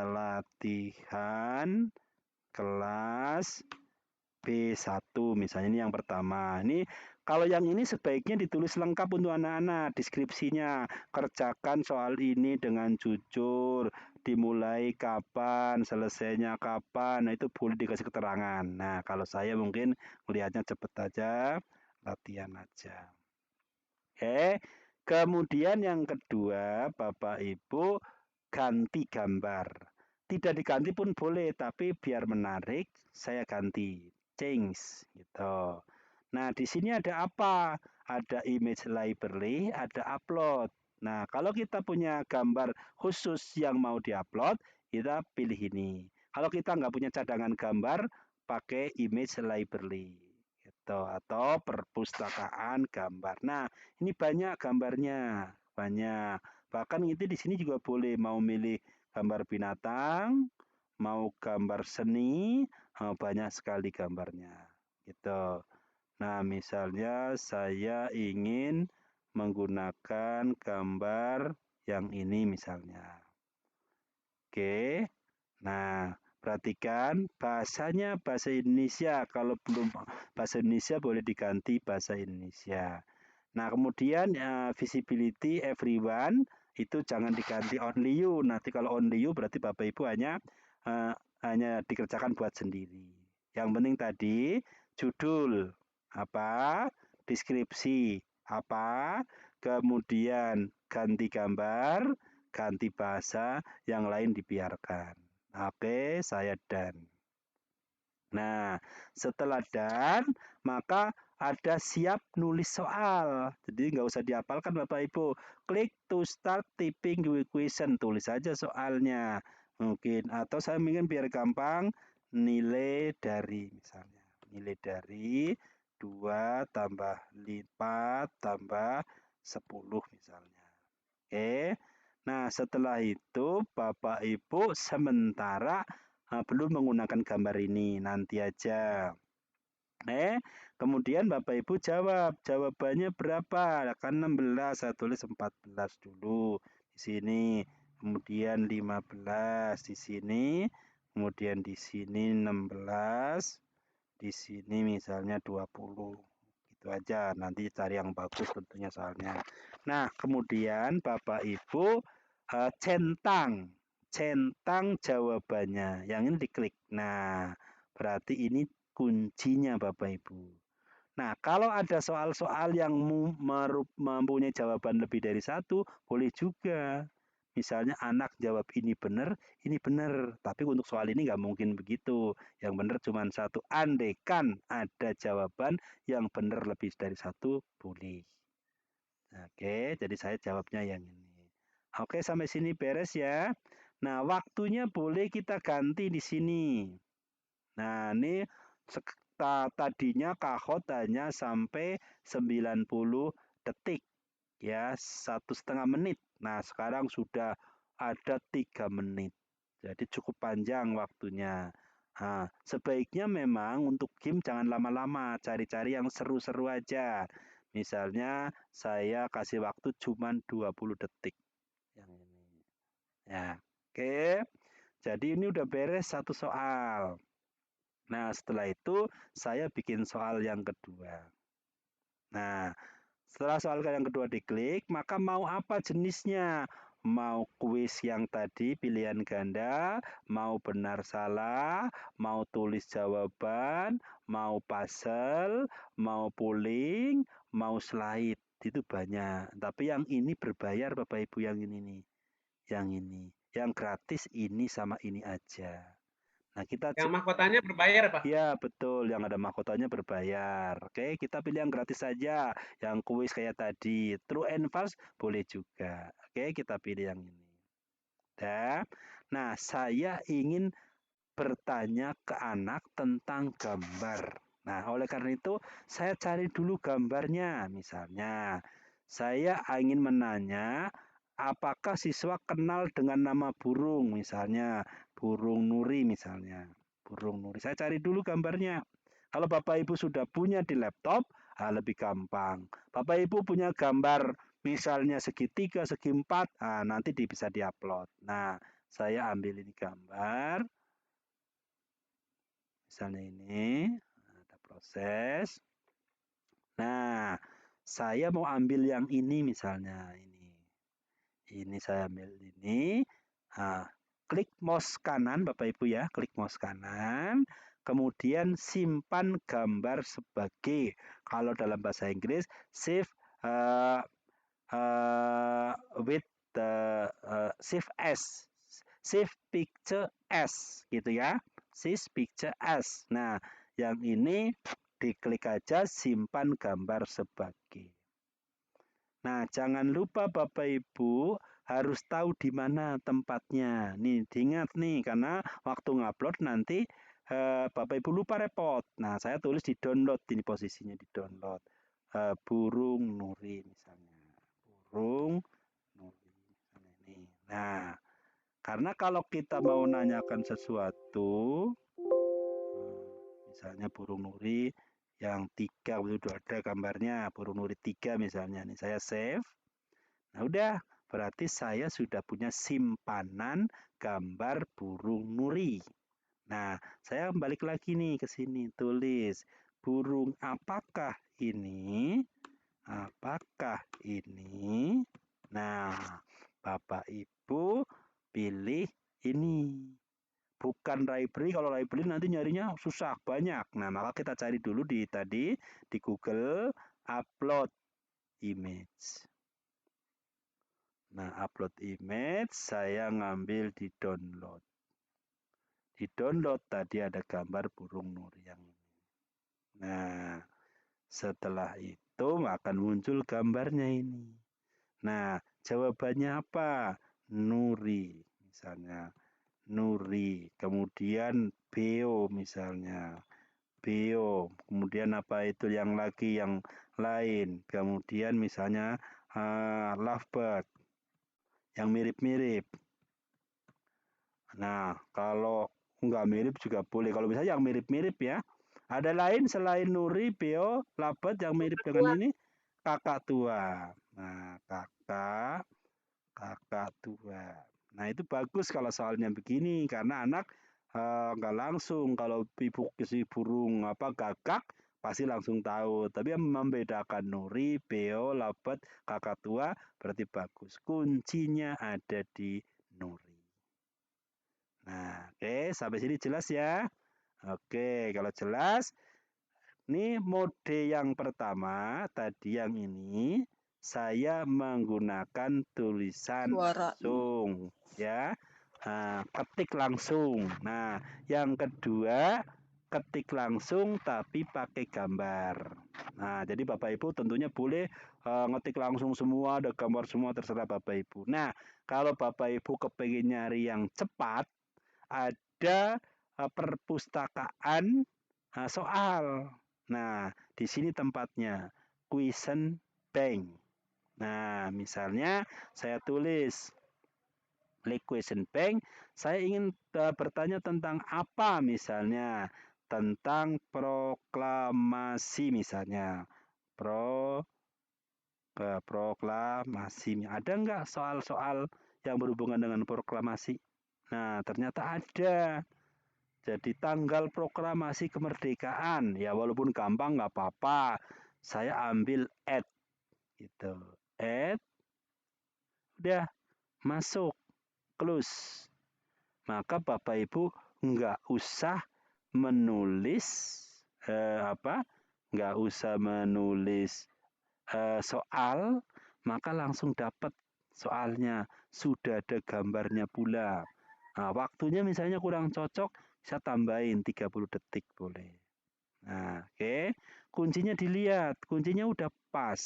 latihan kelas B1 misalnya, ini yang pertama. Ini kalau yang ini sebaiknya ditulis lengkap untuk anak-anak, deskripsinya. Kerjakan soal ini dengan jujur, dimulai kapan, selesainya kapan. Nah, itu boleh dikasih keterangan. Nah, kalau saya mungkin melihatnya cepet aja, latihan aja. Oke. Kemudian yang kedua, Bapak Ibu ganti gambar. Tidak diganti pun boleh, tapi biar menarik saya ganti, change gitu. Nah, di sini ada apa? Ada image library, ada upload. Nah, kalau kita punya gambar khusus yang mau diupload, kita pilih ini. Kalau kita nggak punya cadangan gambar, pakai image library gitu, atau perpustakaan gambar. Nah, ini banyak gambarnya, banyak. Bahkan itu di sini juga boleh mau milih gambar binatang, mau gambar seni, banyak sekali gambarnya gitu. Nah, misalnya saya ingin menggunakan gambar yang ini misalnya. Oke. Nah, perhatikan bahasanya bahasa Indonesia. Kalau belum bahasa Indonesia boleh diganti bahasa Indonesia. Nah, kemudian visibility everyone itu jangan diganti only you. Nanti kalau only you berarti Bapak Ibu hanya dikerjakan buat sendiri. Yang penting tadi judul apa, deskripsi apa, kemudian ganti gambar, ganti bahasa, yang lain dibiarkan. Oke, saya done. Nah, setelah done, maka ada siap nulis soal. Jadi nggak usah dihafalkan Bapak Ibu. Klik to start typing the question. Tulis saja soalnya. Mungkin. Atau saya ingin biar gampang, nilai dari misalnya. Nilai dari 2 tambah 4 tambah 10 misalnya. Oke. Nah, setelah itu Bapak Ibu sementara belum menggunakan gambar ini, nanti aja. Kemudian Bapak Ibu jawab, jawabannya berapa? Kan 16, saya tulis 14 dulu di sini. Kemudian 15 di sini, kemudian di sini 16, di sini misalnya 20. Gitu aja, nanti cari yang bagus tentunya soalnya. Nah, kemudian Bapak Ibu centang jawabannya. Yang ini diklik. Nah, berarti ini kuncinya Bapak Ibu. Nah, kalau ada soal-soal yang mempunyai jawaban lebih dari satu, boleh juga. Misalnya anak jawab ini benar. Tapi untuk soal ini nggak mungkin begitu. Yang benar cuma satu. Andaikan ada jawaban yang benar lebih dari satu, boleh. Oke, jadi saya jawabnya yang ini. Oke, sampai sini beres ya. Nah, waktunya boleh kita ganti di sini. Nah, ini tadinya kahot hanya sampai 90 detik. Ya, 1,5 menit. Nah, sekarang sudah ada 3 menit. Jadi cukup panjang waktunya. Nah, sebaiknya memang untuk game jangan lama-lama. Cari-cari yang seru-seru aja. Misalnya saya kasih waktu cuma 20 detik. Yang ini. Ya, oke. Jadi ini udah beres satu soal. Nah, setelah itu saya bikin soal yang kedua. Nah, setelah soal yang kedua diklik, maka mau apa jenisnya? Mau kuis yang tadi pilihan ganda, mau benar salah, mau tulis jawaban, mau puzzle, mau polling, mau slide. Itu banyak. Tapi yang ini berbayar Bapak Ibu, yang ini nih. Yang ini. Yang gratis ini sama ini aja. Nah, yang mahkotanya berbayar, Pak? Iya, betul. Yang ada mahkotanya berbayar. Oke, kita pilih yang gratis saja. Yang kuis kayak tadi. True and false boleh juga. Oke, kita pilih yang ini. Nah, saya ingin bertanya ke anak tentang gambar. Nah, oleh karena itu, saya cari dulu gambarnya. Misalnya, saya ingin menanya, apakah siswa kenal dengan nama burung? Misalnya, burung nuri misalnya. Burung nuri. Saya cari dulu gambarnya. Kalau Bapak Ibu sudah punya di laptop, lebih gampang. Bapak Ibu punya gambar misalnya segitiga, segi empat, nanti bisa diupload. Nah, saya ambil ini gambar. Misalnya ini, ada proses. Nah, saya mau ambil yang ini misalnya. Ini saya ambil ini. Klik mouse kanan Bapak Ibu ya, klik mouse kanan. Kemudian simpan gambar sebagai, kalau dalam bahasa Inggris, save with save as, save picture as, gitu ya. Save picture as. Nah, yang ini diklik aja simpan gambar sebagai. Nah, jangan lupa Bapak Ibu harus tahu di mana tempatnya. Nih, diingat nih, karena waktu ngupload nanti Bapak Ibu lupa repot. Nah, saya tulis di download, ini posisinya di download. Burung nuri misalnya. Burung nuri. Ini. Nah, karena kalau kita mau nanyakan sesuatu, misalnya burung nuri yang 3, udah ada gambarnya, burung nuri 3 misalnya. Nih saya save. Nah udah, berarti saya sudah punya simpanan gambar burung nuri. Nah, saya balik lagi nih ke sini, tulis burung apakah ini? Apakah ini? Nah, Bapak Ibu pilih ini. Bukan library, kalau library nanti nyarinya susah, banyak. Nah, maka kita cari dulu di Google upload image. Nah, upload image saya ngambil di download. Di download tadi ada gambar burung nuri yang ini. Nah, setelah itu akan muncul gambarnya ini. Nah, jawabannya apa? Nuri, misalnya. Nuri, kemudian beo misalnya. Beo, kemudian apa itu yang lagi yang lain. Kemudian misalnya lovebird, yang mirip-mirip. Nah, kalau nggak mirip juga boleh. Kalau misalnya yang mirip-mirip ya. Ada lain selain Nuri, Beo, Labat yang mirip dengan ini? Kakak tua. Nah, kakak tua. Nah, itu bagus kalau soalnya begini. Karena anak nggak langsung. Kalau ibu si burung gagak, pasti langsung tahu. Tapi yang membedakan Nuri, Beo, Labat, kakak tua, berarti bagus. Kuncinya ada di Nuri. Nah, oke, sampai sini jelas ya. Oke, kalau jelas, ini mode yang pertama, tadi yang ini, saya menggunakan tulisan langsung, ya. Nah, ketik langsung. Nah, yang kedua, ketik langsung tapi pakai gambar. Nah, jadi Bapak Ibu tentunya boleh ngetik langsung semua, ada gambar semua, terserah Bapak Ibu. Nah, kalau Bapak Ibu kepengen nyari yang cepat, ada perpustakaan soal. Nah, di sini tempatnya question bank. Nah, misalnya saya tulis klik question bank, saya ingin bertanya tentang apa misalnya, tentang proklamasi misalnya. Proklamasi. Ada nggak soal-soal yang berhubungan dengan proklamasi? Nah, ternyata ada. Jadi tanggal proklamasi kemerdekaan, ya walaupun gampang nggak apa-apa. Saya ambil add, gitu. Add, udah masuk, close. Maka Bapak Ibu nggak usah menulis nggak usah menulis soal, maka langsung dapat soalnya. Sudah ada gambarnya pula. Nah, waktunya misalnya kurang cocok, bisa tambahin 30 detik boleh. Nah, oke. Kuncinya dilihat, kuncinya udah pas.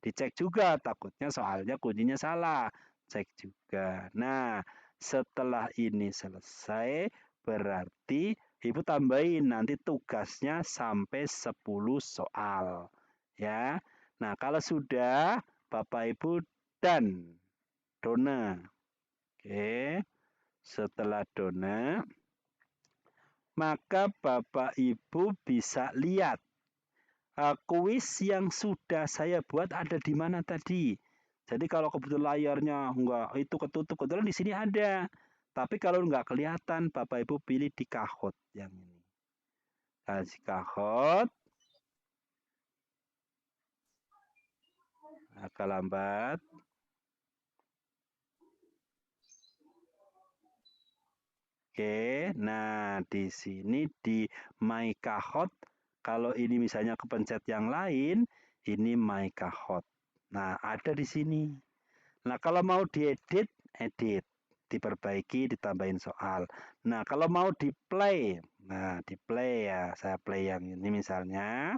Dicek juga, takutnya soalnya kuncinya salah. Cek juga. Nah, setelah ini selesai, berarti Ibu tambahin nanti tugasnya sampai 10 soal. Ya. Nah, kalau sudah, Bapak Ibu dan dona. Oke. Setelah dona, maka Bapak Ibu bisa lihat kuis yang sudah saya buat ada di mana tadi. Jadi kalau kebetulan layarnya enggak itu ketutup, kebetulan di sini ada. Tapi kalau enggak kelihatan, Bapak Ibu pilih di Kahoot yang ini. Kasih Kahoot. Agak lambat. Oke, nah di sini di My Kahoot, kalau ini misalnya kepencet yang lain, ini My Kahoot. Nah, ada di sini. Nah, kalau mau diedit, edit, diperbaiki, ditambahin soal. Nah, kalau mau di play, nah di play ya, saya play yang ini misalnya.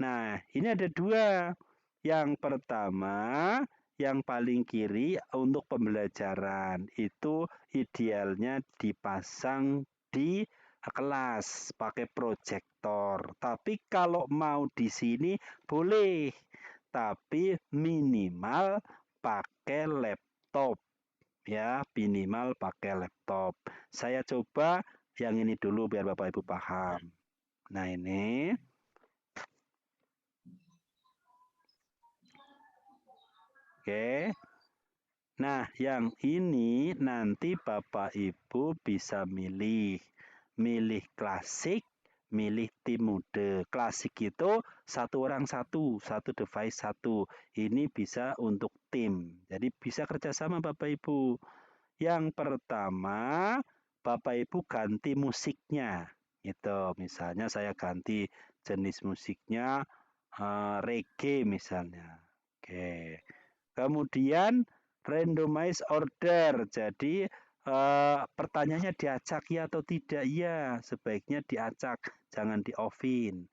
Nah, ini ada dua. Yang pertama, yang paling kiri untuk pembelajaran itu idealnya dipasang di kelas pakai proyektor. Tapi kalau mau di sini boleh, tapi minimal pakai laptop. Ya, minimal pakai laptop. Saya coba yang ini dulu biar Bapak Ibu paham. Nah, ini. Oke. Nah, yang ini nanti Bapak Ibu bisa milih klasik, milih tim mode. Klasik itu satu orang satu device satu. Ini bisa untuk tim. Jadi bisa kerjasama Bapak Ibu. Yang pertama, Bapak Ibu ganti musiknya. Gitu. Misalnya saya ganti jenis musiknya reggae misalnya. Oke. Kemudian randomize order. Jadi pertanyaannya diacak ya atau tidak? Ya, sebaiknya diacak, jangan di-off-in.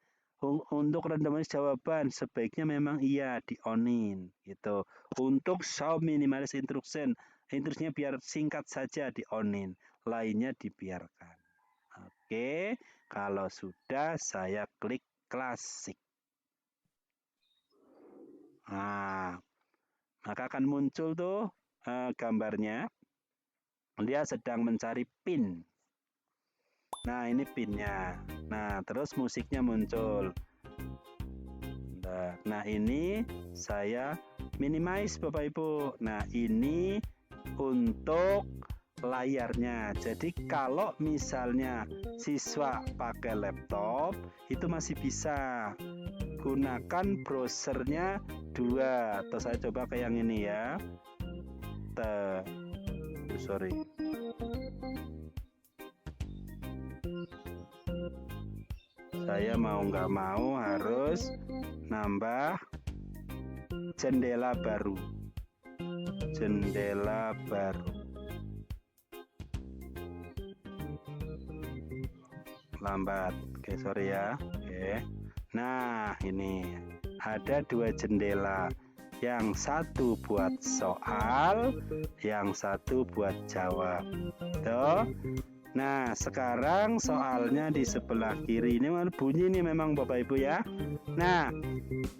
Untuk randomize jawaban, sebaiknya memang iya, di-on-in gitu. Untuk show minimalis instruction, instruksinya biar singkat saja, di-on-in. Lainnya dibiarkan. Oke, kalau sudah saya klik klasik. Nah, maka akan muncul tuh gambarnya. Dia sedang mencari pin. Nah, ini pinnya. Nah, terus musiknya muncul. Nah, ini saya minimize Bapak Ibu. Nah, ini untuk layarnya. Jadi kalau misalnya siswa pakai laptop, itu masih bisa. Gunakan browsernya 2. Atau saya coba ke yang ini ya. Sorry. Saya mau nggak mau harus nambah jendela baru. Jendela baru. Lambat. Oke, sorry ya. Oke. Nah, ini ada 2 jendela. Yang satu buat soal, yang satu buat jawab. Tuh. Nah, sekarang soalnya di sebelah kiri. Ini bunyi nih memang Bapak Ibu ya. Nah,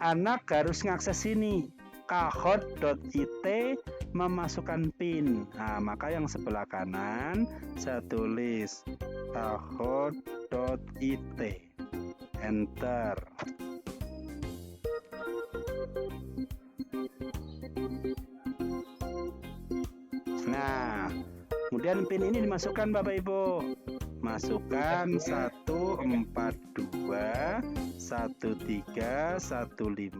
anak harus ngakses ini. Kahoot.it memasukkan PIN. Nah, maka yang sebelah kanan saya tulis kahoot.it. Enter. Nah, kemudian PIN ini dimasukkan Bapak Ibu. Masukkan 142 1315.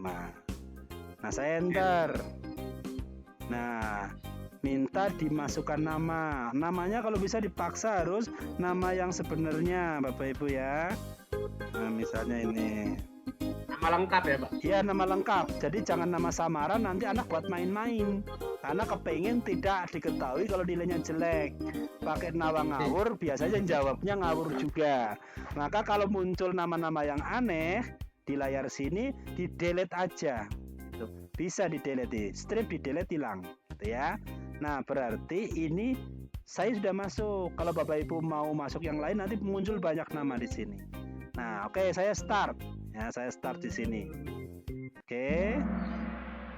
Nah, saya enter. Nah, minta dimasukkan nama. Namanya kalau bisa dipaksa harus nama yang sebenarnya Bapak Ibu ya. Nah, misalnya ini. Nama lengkap ya, Pak? Iya, nama lengkap. Jadi jangan nama samaran, nanti anak buat main-main. Karena kepengen tidak diketahui kalau nilainya jelek. Pakai nawa ngawur, biasanya jawabnya ngawur juga. Maka kalau muncul nama-nama yang aneh di layar sini, di-delete aja. Gitu. Bisa di-delete, strip di-delete hilang. Gitu ya. Nah, berarti ini saya sudah masuk. Kalau Bapak Ibu mau masuk yang lain, nanti muncul banyak nama di sini. Nah, oke, saya start. Ya, saya start di sini. Oke.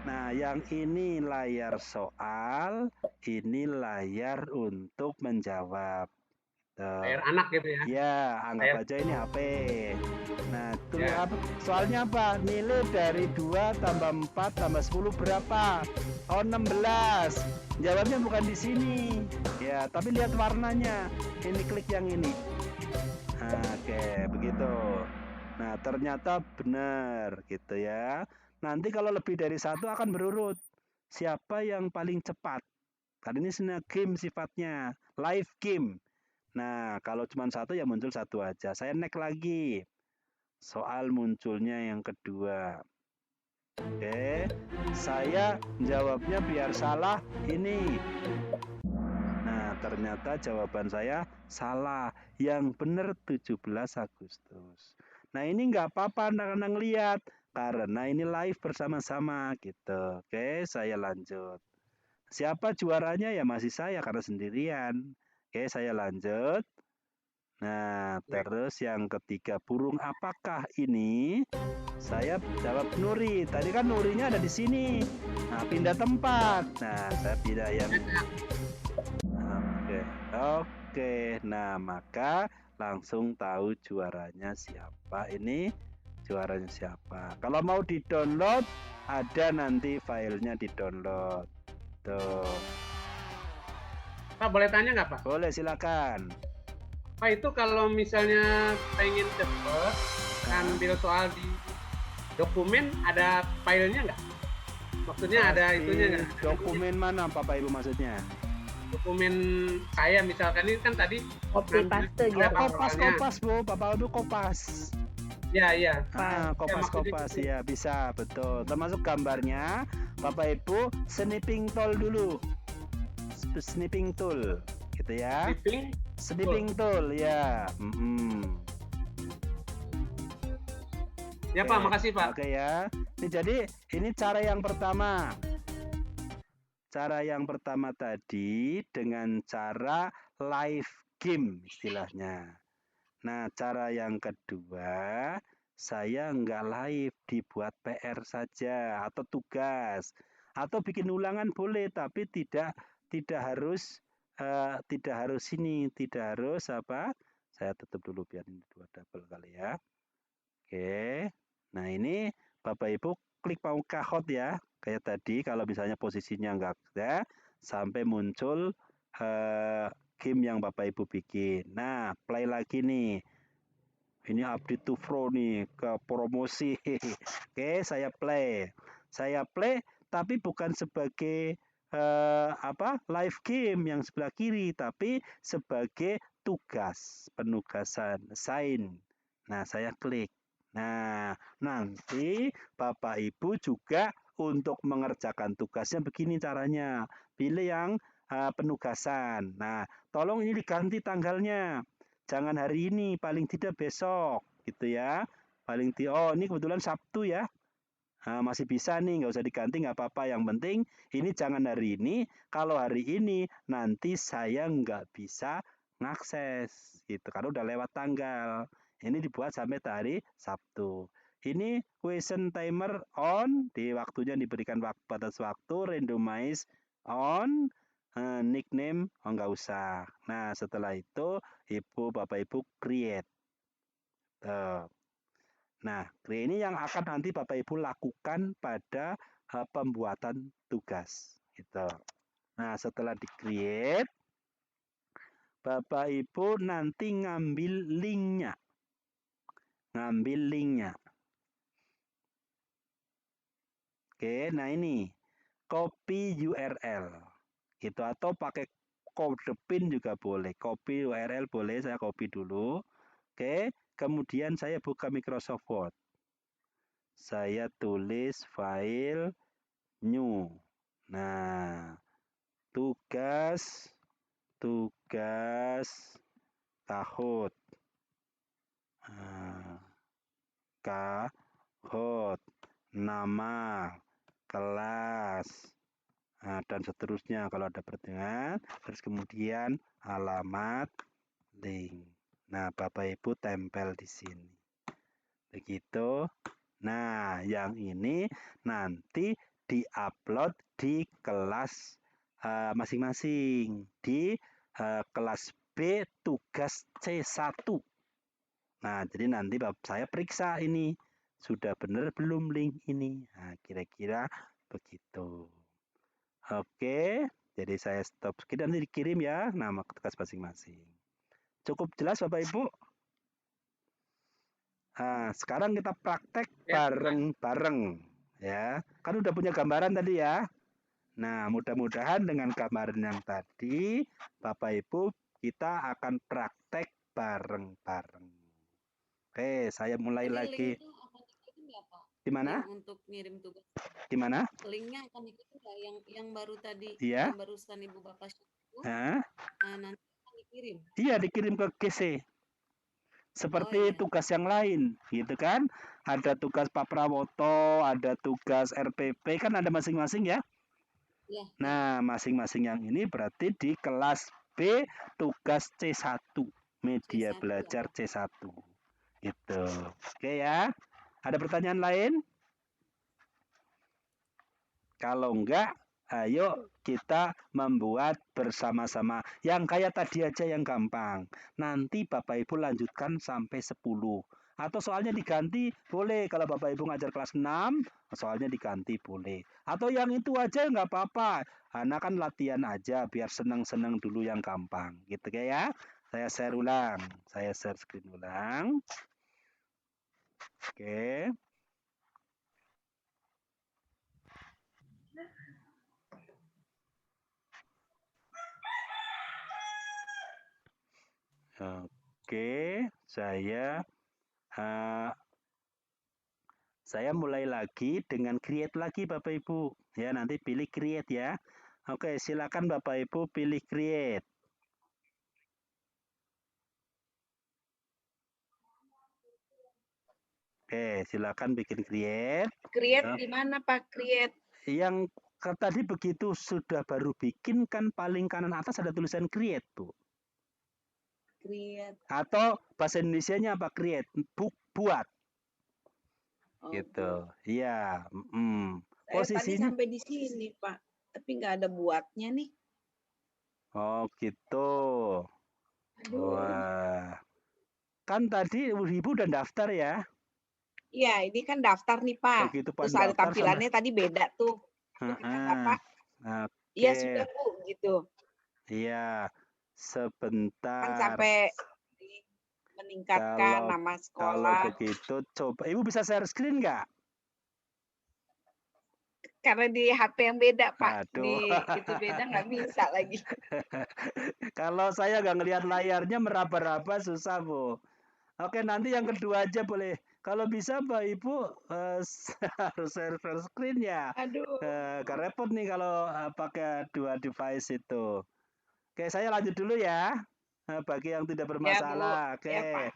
Nah, yang ini layar soal, ini layar untuk menjawab. Layar anak gitu ya? Ya, anggap aja ini HP. Nah, ya. Soalnya apa? Nilai dari 2 tambah 4 tambah 10 berapa? Oh, 16. Jawabnya bukan di sini. Ya, tapi lihat warnanya. Ini klik yang ini. Nah, oke, begitu. Nah, ternyata benar gitu ya. Nanti kalau lebih dari 1 akan berurut. Siapa yang paling cepat? Karena ini sebenarnya game sifatnya, live game. Nah, kalau cuma 1 ya muncul 1 aja. Saya next lagi. Soal munculnya yang kedua. Oke, saya jawabnya biar salah ini. Nah, ternyata jawaban saya salah. Yang benar 17 Agustus. Nah, ini nggak apa-apa anak-anak lihat. Karena ini live bersama-sama gitu. Oke, saya lanjut. Siapa juaranya? Ya masih saya karena sendirian. Oke, saya lanjut. Nah, terus yang ketiga, burung apakah ini? Saya jawab Nuri. Tadi kan Nurinya ada di sini. Nah, pindah tempat. Nah, saya pindah yang Oke. Nah, maka langsung tahu juaranya siapa. Ini juaranya siapa. Kalau mau di-download, ada nanti filenya di-download. Gitu. Pak, boleh tanya nggak, Pak? Boleh, silakan. Pak, itu kalau misalnya pengen cepet ambil soal di dokumen, ada filenya nggak? Maksudnya ada itunya nggak? Dokumen mana Bapak Ibu maksudnya? Dokumen saya misalkan ini kan tadi Copy paste gitu. Kopas Bu, Bapak Ibu kopas. Ya, iya. Kopas ya bisa, betul. Termasuk gambarnya Bapak Ibu snipping tool dulu. Snipping tool gitu ya. Snipping tool ya. Ya Pak, makasih Pak. Oke ya. Jadi ini cara yang pertama. Cara yang pertama tadi dengan cara live game istilahnya. Nah, cara yang kedua, saya nggak live, dibuat PR saja atau tugas atau bikin ulangan boleh, tapi tidak harus tidak harus apa? Saya tutup dulu biar ini 2 double kali ya. Oke. Nah, ini Bapak Ibu klik mau kahot ya, kayak tadi kalau misalnya posisinya nggak ada sampai muncul game yang Bapak Ibu bikin. Nah, play lagi nih. Ini update to pro nih ke promosi. Oke, saya play. Saya play tapi bukan sebagai live game yang sebelah kiri, tapi sebagai tugas, penugasan, sign. Nah, saya klik. Nah, nanti Bapak Ibu juga untuk mengerjakan tugasnya begini caranya. Pilih yang penugasan. Nah, tolong ini diganti tanggalnya. Jangan hari ini, paling tidak besok, gitu ya. Ini kebetulan Sabtu ya. Nah, masih bisa nih, nggak usah diganti, nggak apa-apa. Yang penting ini jangan hari ini. Kalau hari ini nanti saya nggak bisa ngakses, gitu. Karena udah lewat tanggal. Ini dibuat sampai hari Sabtu. Ini question timer on, di waktunya diberikan batas waktu, randomize on, nickname nggak usah. Nah, setelah itu Bapak Ibu create. Nah, ini yang akan nanti Bapak Ibu lakukan pada pembuatan tugas. Gitu. Nah, setelah di-create, Bapak Ibu nanti ngambil linknya. Oke, nah ini copy URL. Gitu, atau pakai kode PIN juga boleh. Copy URL boleh, saya copy dulu. Oke, kemudian saya buka Microsoft Word. Saya tulis file new. Nah, tugas Kahoot. Nama, kelas, dan seterusnya kalau ada pertanyaan. Terus kemudian alamat, link. Nah, Bapak Ibu tempel di sini. Begitu. Nah, yang ini nanti di-upload di kelas masing-masing. Di kelas B tugas C1. Nah, jadi nanti saya periksa ini. Sudah benar belum link ini? Nah, kira-kira begitu. Oke, jadi saya stop sekian, nanti dikirim ya nama tugas masing-masing. Cukup jelas Bapak Ibu? Nah, sekarang kita praktek bareng-bareng ya. Kan udah punya gambaran tadi ya. Nah, mudah-mudahan dengan gambaran yang tadi Bapak Ibu kita akan praktek bareng-bareng. Oke, saya mulai lagi. Gimana? Untuk ngirim tugas. Gimana? Linknya akan dikirim nggak yang baru tadi? Iya. Yang barusan Ibu Bapak itu. Nanti akan dikirim. Iya, dikirim ke GC. Seperti tugas yang lain, gitu kan? Ada tugas Pak Prawoto, ada tugas RPP, kan ada masing-masing ya? Ya. Nah, masing-masing yang ini berarti di kelas B tugas C1, media belajar C1. Gitu. Oke ya. Ada pertanyaan lain? Kalau enggak, ayo kita membuat bersama-sama. Yang kayak tadi aja yang gampang. Nanti Bapak Ibu lanjutkan sampai 10. Atau soalnya diganti boleh. Kalau Bapak Ibu ngajar kelas 6, soalnya diganti boleh. Atau yang itu aja nggak apa-apa. Anak kan latihan aja biar seneng-seneng dulu yang gampang. Gitu ya. Saya share ulang. Saya share screen ulang. Oke. Oke, saya mulai lagi dengan create lagi Bapak Ibu. Ya, nanti pilih create ya. Oke, silakan Bapak Ibu pilih create. Oke, silakan bikin create. Create Ya. di mana Pak? Create. Yang tadi begitu sudah baru bikin kan paling kanan atas ada tulisan create, Bu. Create. Atau bahasa Indonesianya apa? Create, buat. Oh, Gitu. Iya, Saya tadi posisinya. sampai di sini, Pak. Tapi nggak ada buatnya nih. Oh, gitu. Aduh. Wah. Kan tadi Ibu udah daftar ya? Iya, ini kan daftar nih, Pak. Begitu Terus ada tampilannya tadi beda tuh. Iya, sudah, Bu, gitu. Iya, Kan sebentar. sampai meningkatkan nama Kalau sekolah. begitu, coba. Ibu bisa share screen nggak? Karena di HP yang beda, Pak. Aduh. Di itu beda nggak bisa lagi. Kalau saya nggak ngelihat layarnya meraba-raba susah, Bu. Oke, nanti yang kedua aja boleh. Kalau bisa, Mbak Ibu harus share screen ya. Aduh. Gak repot nih kalau pakai dua device itu. Oke, saya lanjut dulu ya. Bagi yang tidak bermasalah. Ya, Bu. Oke. Ya, Pak.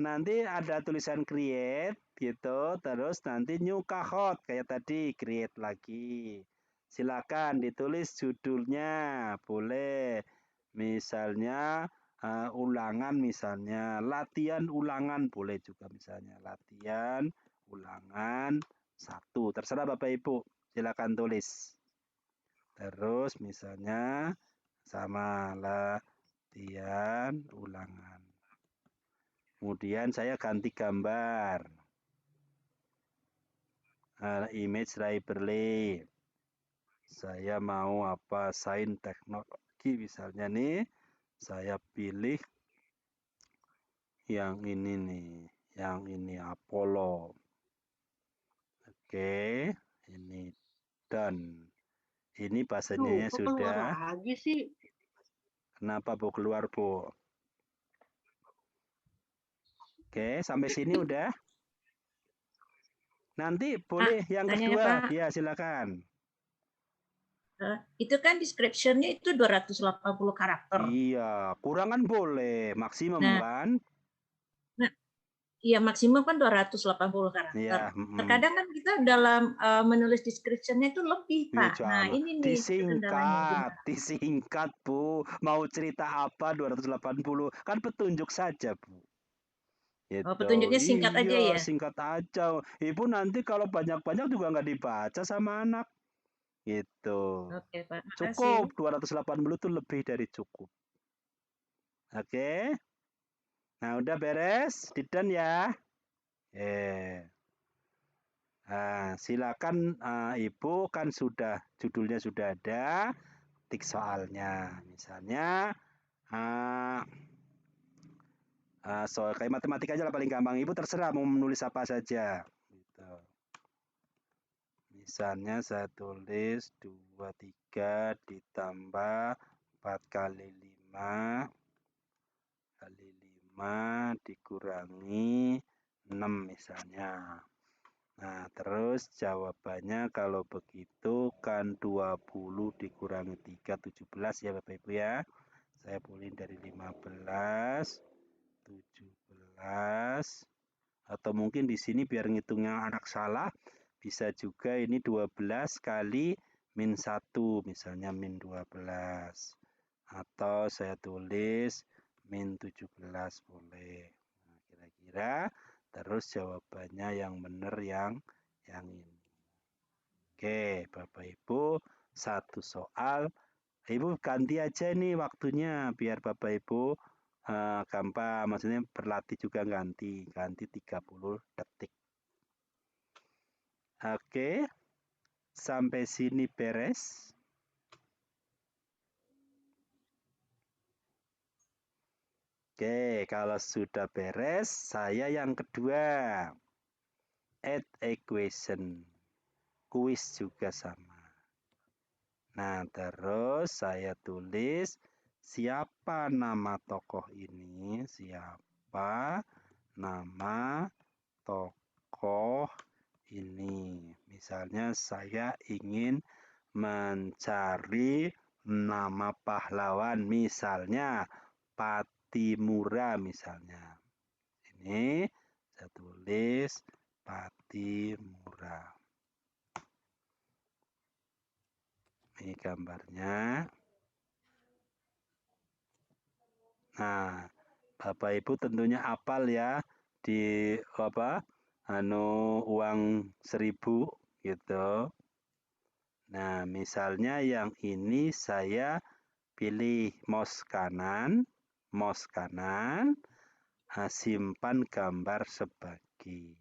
Nanti ada tulisan create gitu, terus nanti new kahot kayak tadi create lagi. Silakan ditulis judulnya, boleh. Misalnya ulangan misalnya, latihan ulangan boleh juga misalnya, latihan ulangan 1. Terserah Bapak Ibu, silakan tulis. Terus misalnya sama latihan ulangan. Kemudian saya ganti gambar. Image library. Saya mau apa? Sains teknologi misalnya nih. Saya pilih yang ini nih. Yang ini Apollo. Oke. Ini done. Ini bahasanya sudah. Lagi sih. Kenapa Bu keluar, Bu? Oke, sampai sini udah. Nanti boleh yang kedua. Ya, silakan. Itu kan description-nya itu 280 karakter. Iya, kurangan boleh, maksimum kan? Nah, iya maksimum kan 280 karakter. Iya, Terkadang kan kita dalam menulis description-nya itu lebih, Pak. Nah, ini nih disingkat, Bu. Mau cerita apa 280? Kan petunjuk saja, Bu. Gitu. Oh, petunjuknya singkat aja ya? Singkat aja. Ibu nanti kalau banyak-banyak juga nggak dibaca sama anak. Gitu. Oke, Pak. Cukup, 280 itu lebih dari cukup. Oke. Nah, udah beres? Done ya? Nah, silakan Ibu kan sudah judulnya sudah ada, tik soalnya. Misalnya soal kayak matematika aja lah paling gampang. Ibu terserah mau menulis apa saja. Gitu. Misalnya saya tulis 23 ditambah 4 kali 5 kali 5 dikurangi 6 misalnya. Nah, terus jawabannya kalau begitu kan 20 dikurangi 3, 17 ya Bapak Ibu ya. Saya pulih dari 15, 17, atau mungkin di sini biar ngitungnya anak salah, bisa juga ini 12 kali min 1, misalnya min 12. Atau saya tulis min 17 boleh. Nah, kira-kira terus jawabannya yang benar yang ini. Oke, Bapak Ibu, satu soal. Ibu ganti aja nih waktunya biar Bapak Ibu gampang, maksudnya berlatih juga ganti 30 detik. Oke, sampai sini beres. Oke, kalau sudah beres, saya yang kedua. Add equation. Kuis juga sama. Nah, terus saya tulis siapa nama tokoh ini? Siapa nama tokoh ini? Misalnya saya ingin mencari nama pahlawan, misalnya Patimura misalnya. Ini saya tulis Patimura. Ini gambarnya. Nah, Bapak Ibu tentunya hafal ya di uang 1000 gitu. Nah, misalnya yang ini saya pilih mouse kanan, simpan gambar sebagi.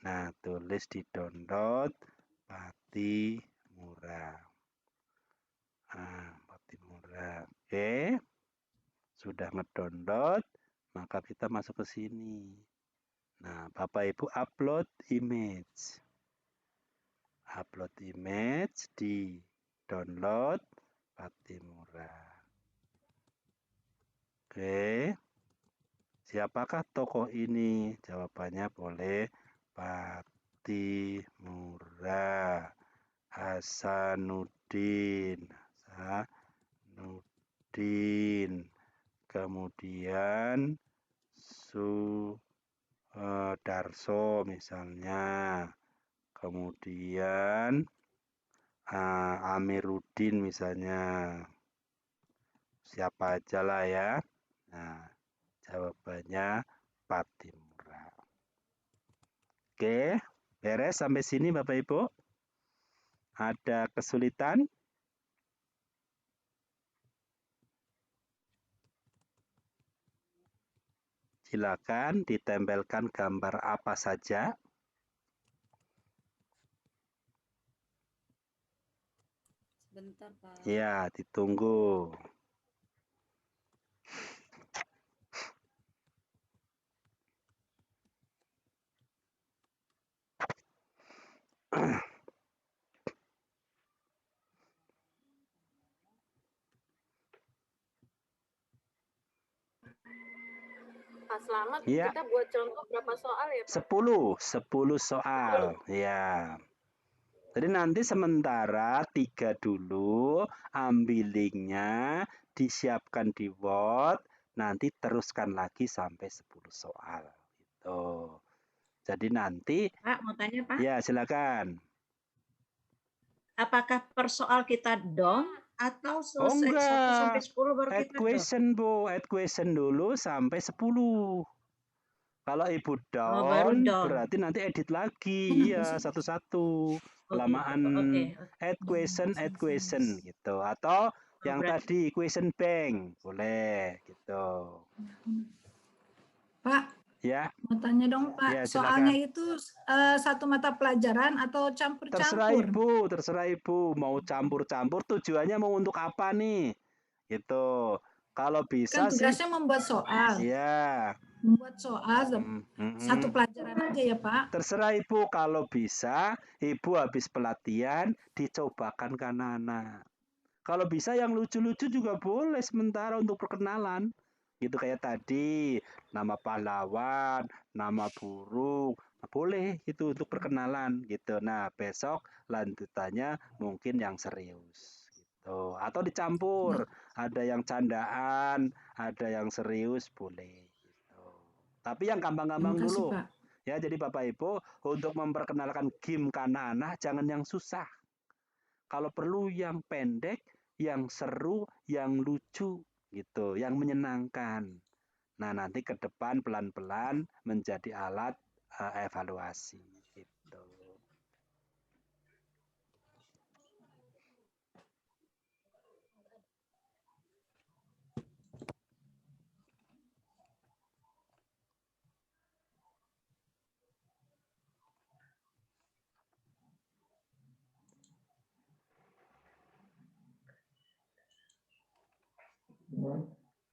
Nah, tulis di download Patimura. Patimura. Oke. Sudah ngedownload, maka kita masuk ke sini. Nah, Bapak Ibu upload image. Upload image di download Patimura. Oke. Siapakah tokoh ini? Jawabannya boleh Patimura. Hasanuddin. Kemudian Sudarso misalnya. Kemudian Amiruddin misalnya. Siapa aja lah ya. Nah, jawabannya Patimura. Oke, beres sampai sini Bapak Ibu? Ada kesulitan? Silakan ditempelkan gambar apa saja. Sebentar, Pak. Ya, ditunggu. Pak Slamet, Ya. kita buat contoh berapa soal ya, Pak? 10 soal. Ya. Jadi nanti sementara 3 dulu, ambil linknya, disiapkan di Word, nanti teruskan lagi sampai 10 soal. Gitu. Jadi nanti. Pak, mau tanya Pak? Ya, silakan. Apakah per soal kita dong atau selesai 1 sampai 10 baru add kita question, Bu. Add question dulu sampai 10. Kalau Ibu baru down, down. berarti nanti edit lagi. Iya, satu-satu. Kelamaan add question gitu. Atau yang tadi question bank, boleh gitu. Pak, ya. Mau tanya dong Pak, Ya, soalnya silakan. itu satu mata pelajaran atau Terserah campur-campur? Terserah Ibu. Mau campur-campur, tujuannya mau untuk apa nih? Gitu. Kalau bisa Kan sih. tugasnya membuat soal. Iya. Membuat soal satu pelajaran aja ya Pak. Terserah Ibu, kalau bisa Ibu habis pelatihan dicobakan ke anak-anak. Kalau bisa yang lucu-lucu juga boleh sementara untuk perkenalan. Gitu kayak tadi, nama pahlawan, nama burung, boleh itu untuk perkenalan gitu. Nah, besok lanjutannya mungkin yang serius gitu. Atau dicampur, ada yang candaan, ada yang serius boleh gitu. Tapi yang gampang-gampang dulu. Pak. Ya, jadi Bapak Ibu untuk memperkenalkan game ke anak-anak jangan yang susah. Kalau perlu yang pendek, yang seru, yang lucu gitu, yang menyenangkan. Nah, nanti ke depan pelan-pelan menjadi alat evaluasi gitu.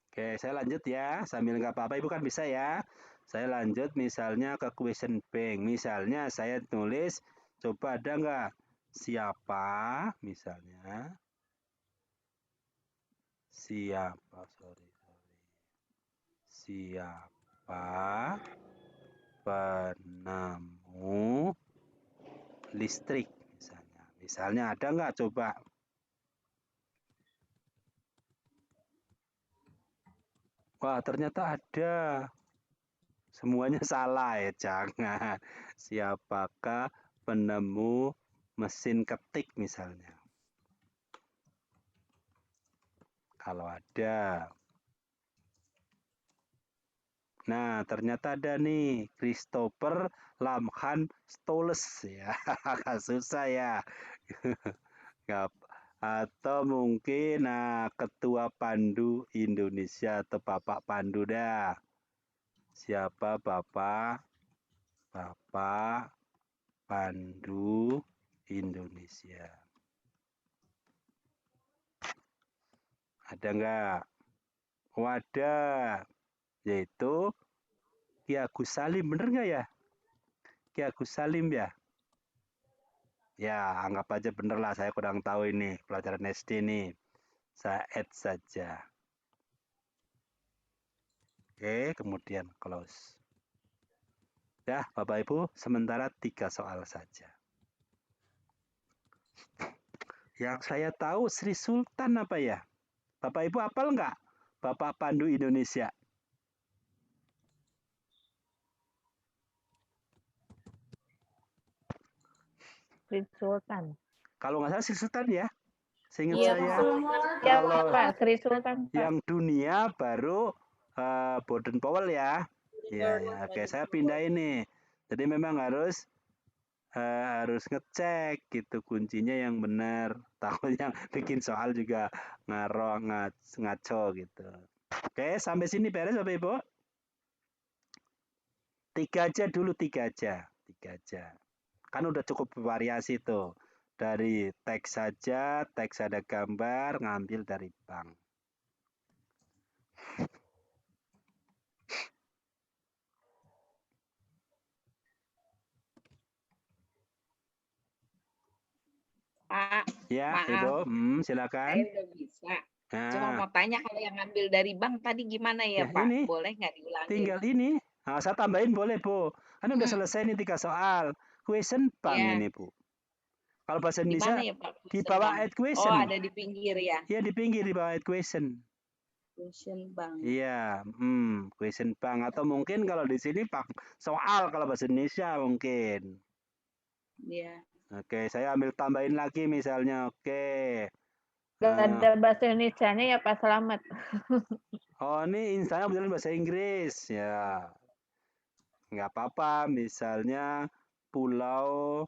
Oke, saya lanjut ya. Sambil nggak apa-apa, Ibu kan bisa ya. Saya lanjut misalnya ke question bank. Misalnya saya tulis, coba ada nggak siapa, misalnya. Siapa penemu listrik misalnya. Misalnya ada nggak coba? Wah, ternyata ada. Semuanya salah ya, jangan. Siapakah penemu mesin ketik misalnya? Kalau ada. Nah, ternyata ada nih, Christopher Lamhan Stolles ya. Susah ya. Atau mungkin Ketua Pandu Indonesia atau Bapak Pandu dah. Siapa Bapak Pandu Indonesia? Ada nggak? Oh, ada. Yaitu Ki Agus Salim, bener nggak ya? Ki Agus Salim ya? Ya, anggap aja bener lah, saya kurang tahu ini, pelajaran SD nih. Saya add saja. Oke, kemudian close. Ya, Bapak Ibu, sementara 3 soal saja. Yang saya tahu Sri Sultan apa ya? Bapak Ibu hafal nggak? Bapak Pandu Indonesia. Sri Sultan. Kalau nggak salah Sri Sultan ya. Seingat Iya, saya. Ya, Kalau Pak, Sri Sultan. Pak. yang dunia baru Baden Powell ya. Iya, ya. Oke, saya pindah ini. Jadi memang harus ngecek gitu kuncinya yang benar. Takutnya bikin soal juga ngaco gitu. Oke, sampai sini beres Bapak Ibu. 3 aja dulu, 3 aja. Kan udah cukup variasi tuh. Dari teks saja, teks ada gambar, ngambil dari bank. Pak, Ya, maaf. Ibu, silakan. Saya udah bisa. Cuma mau tanya kalau yang ngambil dari bank tadi gimana ya, Pak? Ini, Boleh nggak diulangi? tinggal ini. Nah, saya tambahin boleh, Bu. Kan udah selesai nih 3 soal. Question bank ini, Bu. Kalau bahasa Di Indonesia mana ya, Pak? di bawah Bank? add question. Oh, ada di pinggir ya? Iya, di pinggir di bawah add question. Question bank. Iya, question bank atau mungkin kalau di sini Pak soal kalau bahasa Indonesia mungkin. Iya. Oke, saya ambil tambahin lagi misalnya. Oke. Gak ada bahasa Indonesianya ya Pak Selamat. Oh, ini instannya beneran bahasa Inggris ya. Nggak apa-apa, misalnya pulau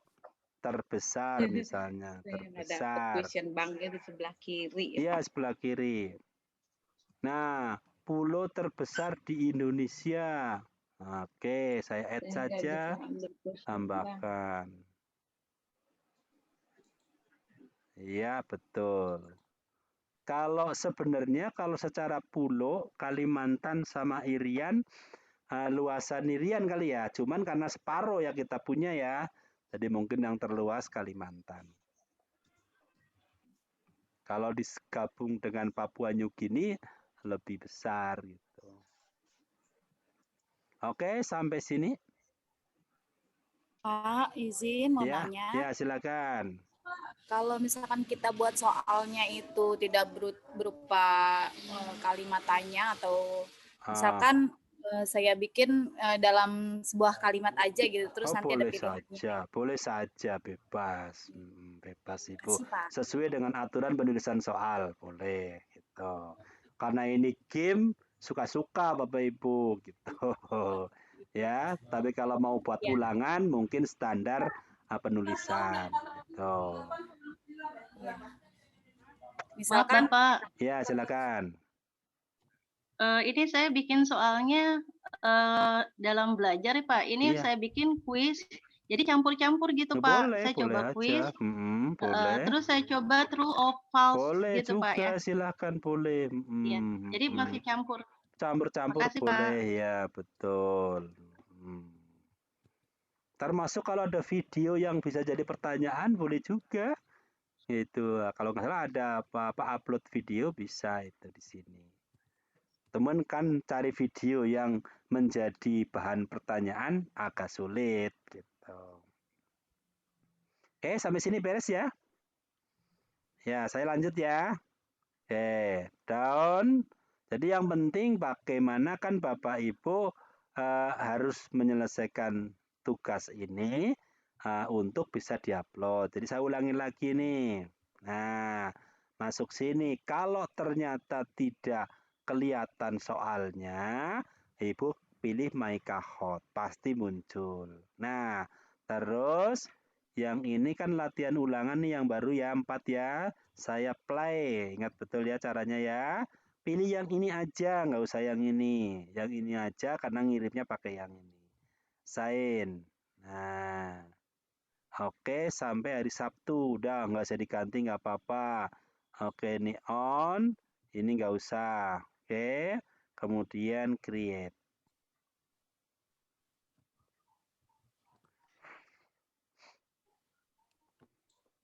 terbesar misalnya, terbesar. Question banknya di sebelah kiri. Iya, sebelah kiri. Nah, pulau terbesar di Indonesia. Oke, saya add saja, tambahkan. Iya, betul. Kalau sebenarnya kalau secara pulau, Kalimantan sama Irian, luasan Irian kali ya. Cuman karena separuh ya kita punya ya. Jadi mungkin yang terluas Kalimantan. Kalau digabung dengan Papua New Guinea, lebih besar gitu. Oke, sampai sini. Pak, izin mau nanya. Ya, silakan. Kalau misalkan kita buat soalnya itu tidak berupa kalimat tanya atau misalkan saya bikin dalam sebuah kalimat aja gitu terus nanti ada pilihannya. Boleh saja, bebas. Bebas Ibu. Sesuai dengan aturan penulisan soal, boleh gitu. Karena ini game suka-suka Bapak Ibu gitu. Ya, tapi kalau mau buat ulangan mungkin standar penulisan gitu. Misalkan Bapak. Ya, silakan. Ini saya bikin soalnya dalam belajar ya Pak. Ini saya bikin kuis Jadi campur-campur gitu, Pak. Boleh, Saya boleh coba aja. quiz. Boleh. Terus saya coba true or false Boleh gitu, Pak ya. juga, silahkan boleh. Iya. Jadi masih campur. Campur-campur Makasih, boleh, Pak. ya betul. Termasuk kalau ada video yang bisa jadi pertanyaan, boleh juga. Itu kalau nggak salah ada apa upload video bisa itu di sini. Teman kan cari video yang menjadi bahan pertanyaan agak sulit gitu. Oke, sampai sini beres ya. Ya, saya lanjut ya. Oke, down. Jadi yang penting bagaimana kan Bapak Ibu harus menyelesaikan tugas ini untuk bisa diupload. Jadi saya ulangi lagi nih. Nah, masuk sini. Kalau ternyata tidak kelihatan soalnya, Ibu pilih My Kahoot, pasti muncul. Nah, terus yang ini kan latihan ulangan nih yang baru ya, 4 ya. Saya play, ingat betul ya caranya ya. Pilih yang ini aja, nggak usah yang ini. Yang ini aja karena ngirimnya pakai yang ini. Sign. Nah, oke sampai hari Sabtu. Udah nggak usah diganti, nggak apa-apa. Oke, ini on. Ini nggak usah. Oke, kemudian create.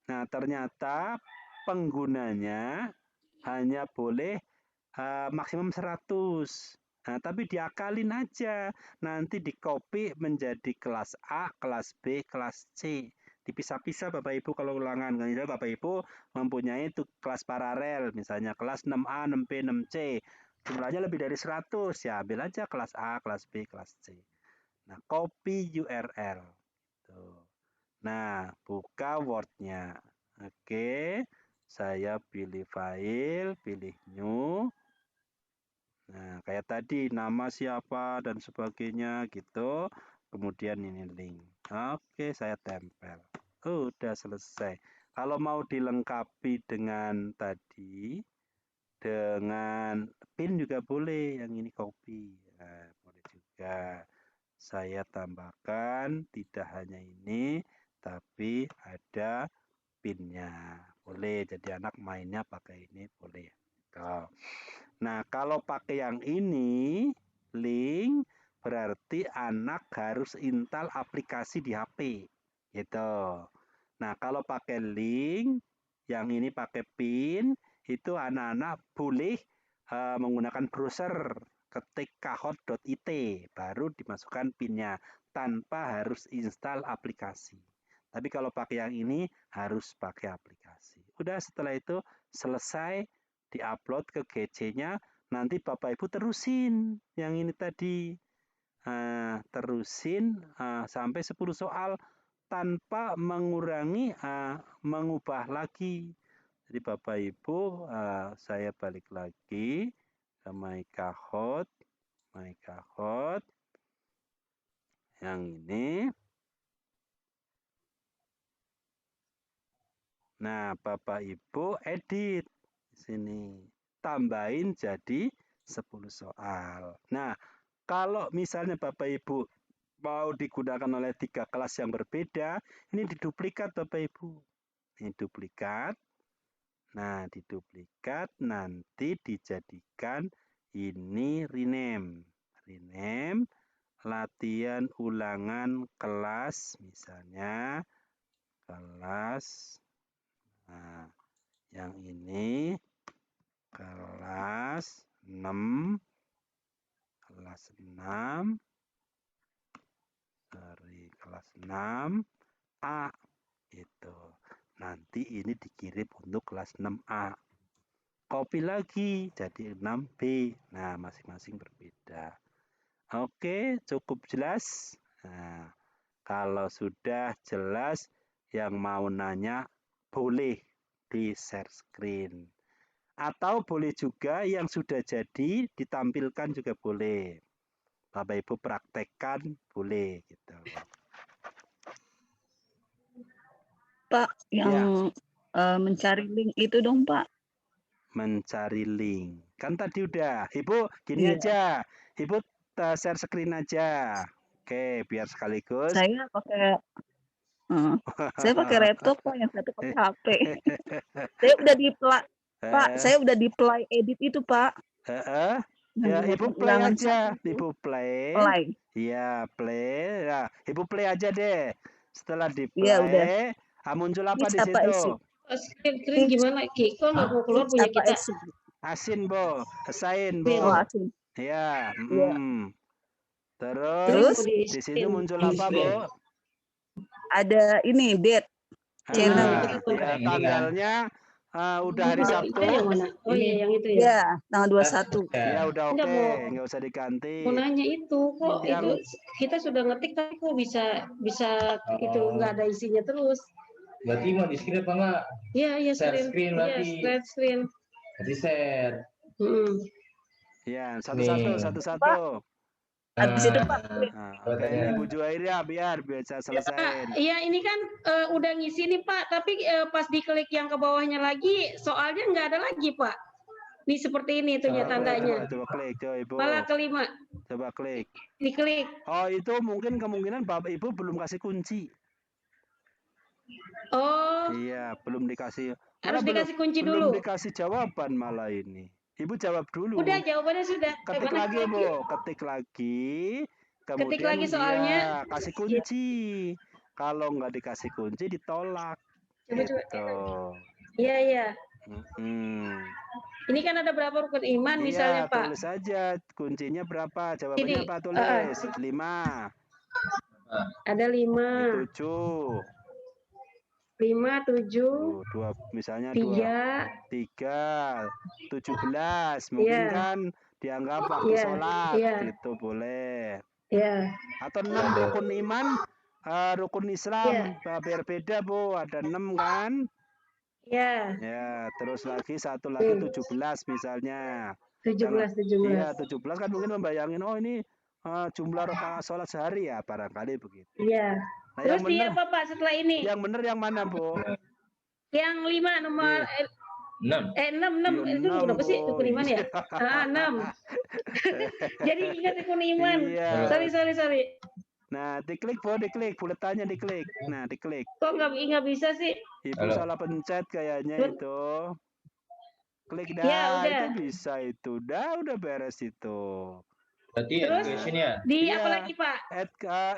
Nah, ternyata penggunanya hanya boleh maksimum 100. Nah, tapi diakalin aja. Nanti di copy menjadi kelas A, kelas B, kelas C. Dipisah-pisah Bapak Ibu kalau ulangan. Misalnya Bapak Ibu mempunyai itu kelas paralel, misalnya kelas 6A, 6B, 6C. Jumlahnya lebih dari 100, ya ambil aja kelas A, kelas B, kelas C. Nah, copy URL. Tuh. Nah, buka Word-nya. Oke, saya pilih file, pilih new. Nah, kayak tadi nama siapa dan sebagainya gitu. Kemudian ini link. Oke, saya tempel. Udah selesai. Kalau mau dilengkapi dengan tadi, dengan pin juga boleh. Yang ini copy. Nah, boleh juga. Saya tambahkan tidak hanya ini, tapi ada pinnya. Boleh, jadi anak mainnya pakai ini, boleh. Nah, kalau pakai yang ini, link, berarti anak harus install aplikasi di HP. Gitu. Nah, kalau pakai link, yang ini pakai pin, itu anak-anak boleh menggunakan browser, ketik kahoot.it, baru dimasukkan pinnya, tanpa harus install aplikasi. Tapi kalau pakai yang ini, harus pakai aplikasi. Udah setelah itu selesai, diupload ke GC-nya, nanti Bapak Ibu terusin yang ini tadi. Terusin sampai 10 soal tanpa mengurangi, mengubah lagi. Jadi Bapak Ibu, saya balik lagi ke My Kahoot. Yang ini. Nah, Bapak Ibu edit di sini. Tambahin jadi 10 soal. Nah, kalau misalnya Bapak Ibu mau digunakan oleh 3 kelas yang berbeda, ini diduplikat Bapak Ibu. Ini duplikat. Nah, diduplikat nanti dijadikan ini rename. Rename latihan ulangan kelas, misalnya kelas. Nah, yang ini kelas 6 A itu. Nanti ini dikirim untuk kelas 6A. Copy lagi jadi 6B. Nah, masing-masing berbeda. Oke, cukup jelas. Nah, kalau sudah jelas, yang mau nanya boleh di share screen. Atau boleh juga yang sudah jadi ditampilkan juga boleh. Bapak Ibu praktekkan boleh gitu. Pak, yang mencari link itu dong, Pak. Mencari link. Kan tadi udah. Ibu gini aja. Ibu share screen aja. Oke, biar sekaligus. Saya pakai Saya pakai laptop Pak, yang satu pakai HP. Saya udah Pak, saya udah di play edit itu Pak. Ya, Ibu play Ulangan aja, satu. Ibu play. Play. Iya, play. Nah, Ibu play aja deh. Setelah di Iya, udah. play, muncul apa Ini di siapa situ? Screen gimana Ki? Kok nggak mau keluar punya kita? Asin, Bo. Assign, Bo. Oh, asin. Ya, Iya. Terus di situ muncul apa, Bo? Ada ini date channel. Ya, tanggalnya udah hari Sabtu. Itu yang mana? Oh iya, yang itu ya. Ya, tanggal 21. Ya, udah Enggak, oke, mau- nggak usah diganti. Mau nanya itu kok Yang- itu kita sudah ngetik tapi kok bisa itu nggak ada isinya terus. Berarti mau di screen apa enggak? Iya iya Share screen Iya, berarti. screen. Berarti share. Ya, satu-satu. Habis itu Pak. Oke, Ibu Juwairah biar bisa selesai. Iya ini kan udah ngisi nih Pak, tapi pas diklik yang ke bawahnya lagi soalnya nggak ada lagi Pak. Nih seperti ini itunya tandanya. Coba klik, coba Ibu. Malah kelima. Coba klik. Diklik. Oh, itu mungkin kemungkinan Bapak Ibu belum kasih kunci. Oh. Iya, belum dikasih. Harus dikasih kunci belum dulu. dikasih jawaban malah ini. Ibu jawab dulu. Udah jawabannya sudah. Ketik Mana lagi, Bu. Ketik lagi. Kemudian Ketik lagi soalnya. iya, kasih kunci. Kalau nggak dikasih kunci ditolak. Coba. Gitu. Iya iya. Hmm. Ini kan ada berapa rukun iman misalnya Iya, Pak? tulis aja kuncinya berapa. Jawabannya Ini, apa? Tulis 5. Ada 5. 7. 5, 7. 2 misalnya 3. 17. Mungkin Iya. kan dianggap waktu Iya, sholat iya. gitu boleh. Iya. Atau 6 rukun iman, rukun Islam berbeda Bu, ada 6 kan? Iya. Ya, terus lagi satu lagi 17 misalnya. 17. Iya, 17 kan mungkin membayangin oh ini jumlah rakaat sholat sehari ya, barangkali begitu. Iya. Nah, Terus yang dia benar, apa Pak setelah ini? yang benar yang mana, Bu? Yang 5 nomor 6. 6 itu berapa sih rukun iman ya? 6. Jadi ingat rukun iman. Iya. Sorry. Nah, diklik, Bu, diklik, buletannya diklik. Nah, diklik. Kok nggak bisa sih? Ibu salah pencet kayaknya itu. Klik dah, Ya, udah. itu bisa itu. Udah beres itu. Berarti Terus education ya? di Iya. apa lagi Pak?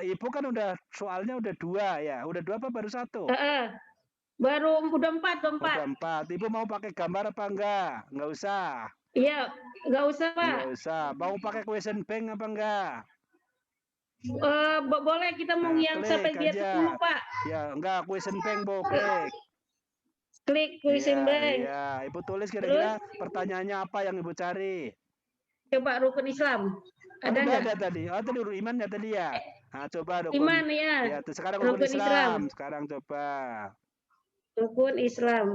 Ibu kan udah soalnya udah 2 ya. Udah 2 apa baru 1? Baru udah 4. Udah 4. Ibu mau pakai gambar apa enggak? Enggak usah. Iya, nggak usah Pak. Enggak usah. Mau pakai question bank apa enggak? Boleh kita mau yang klik sampai dia aja. 10 Pak. Ya, enggak question bank, Bu, klik. Klik question bank. Iya, Ibu tulis kira-kira pertanyaannya apa yang Ibu cari. Coba rukun Islam. Ada Udah nggak? ada tadi. Oh, tadi iman ya tadi ya. Nah, coba rukun. Iman ya. Ya, sekarang rukun Islam. Sekarang coba. Rukun Islam.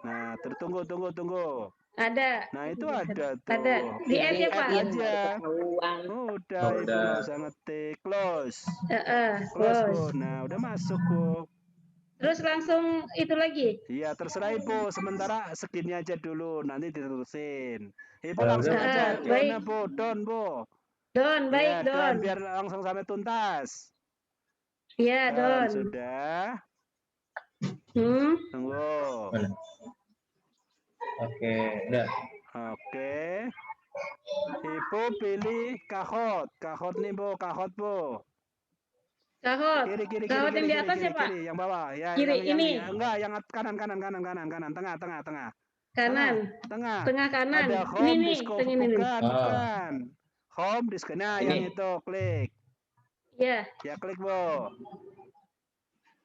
Nah, tunggu. Ada. Nah, itu ada tuh. Ada. Di add ya, Pak? Aja. Udah, Ibu nggak usah ngetik. Close. Close. Bu. Nah, udah masuk, Bu. Terus langsung itu lagi. Iya, terserah Ibu. Sementara segini aja dulu, nanti diterusin. Ibu Udah. langsung aja. Baik. Gimana, Bu? Don, Bu. Don, baik, Ya, Don. biar langsung sampai tuntas. Iya, Don. Sudah. Tunggu. Mana? Oke, udah. Oke. Ibu pilih kahot. Kahot nih, Bu. Kahot, Bu. Kahot. Kiri, Kahot yang di atas ya, Pak? kiri, yang bawah. Ya, Kiri, ini. enggak, yang kanan, tengah. Kanan. Tengah. Tengah kanan. Ada Ini home, nih, disco, tengah ini. bukan. Home, disco. Nah, yang Ini. itu, klik. Ya. Ya, klik, Bu.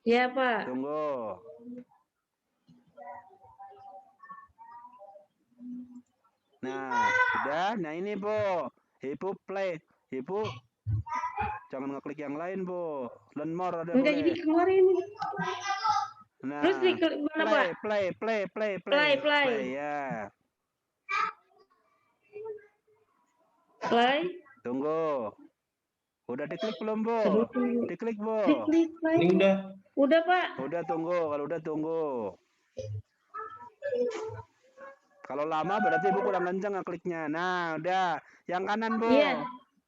Ya, Pak. Tunggu. Nah, sudah. Nah, ini, Bu. Ibu play. Ibu jangan ngeklik yang lain, Bu. Learn more ada Enggak, jadi boleh. keluar ini. Nah, Terus diklik mana, Pak? play. Play. Ya. Play. Tunggu. Udah diklik belum, Bu? Diklik, Bu. Diklik play. Ini udah. Udah, Pak. Udah tunggu. Kalau udah tunggu. Kalau lama berarti Ibu kurang kencang ngekliknya. Nah, udah. Yang kanan, Bu. Iya.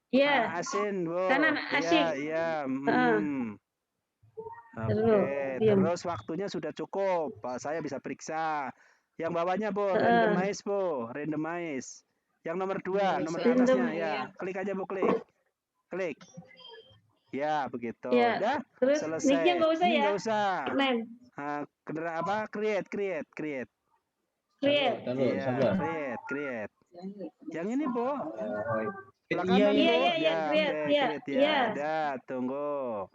Iya. Asin, Bu. Kanan, asin. Iya. Oke, terus waktunya sudah cukup. Saya bisa periksa. Yang bawahnya, Bu, randomize, Bu, randomize. Yang nomor 2, nomor di atasnya, ya. Klik aja, Bu, klik. Klik. Ya, begitu. Ya. Udah, Terus selesai. nicknya nggak usah Ini ya? nggak usah. Name. Create. Create. Iya, create. Yang ini, Bu. Iya, create. Create ya. Udah, tunggu.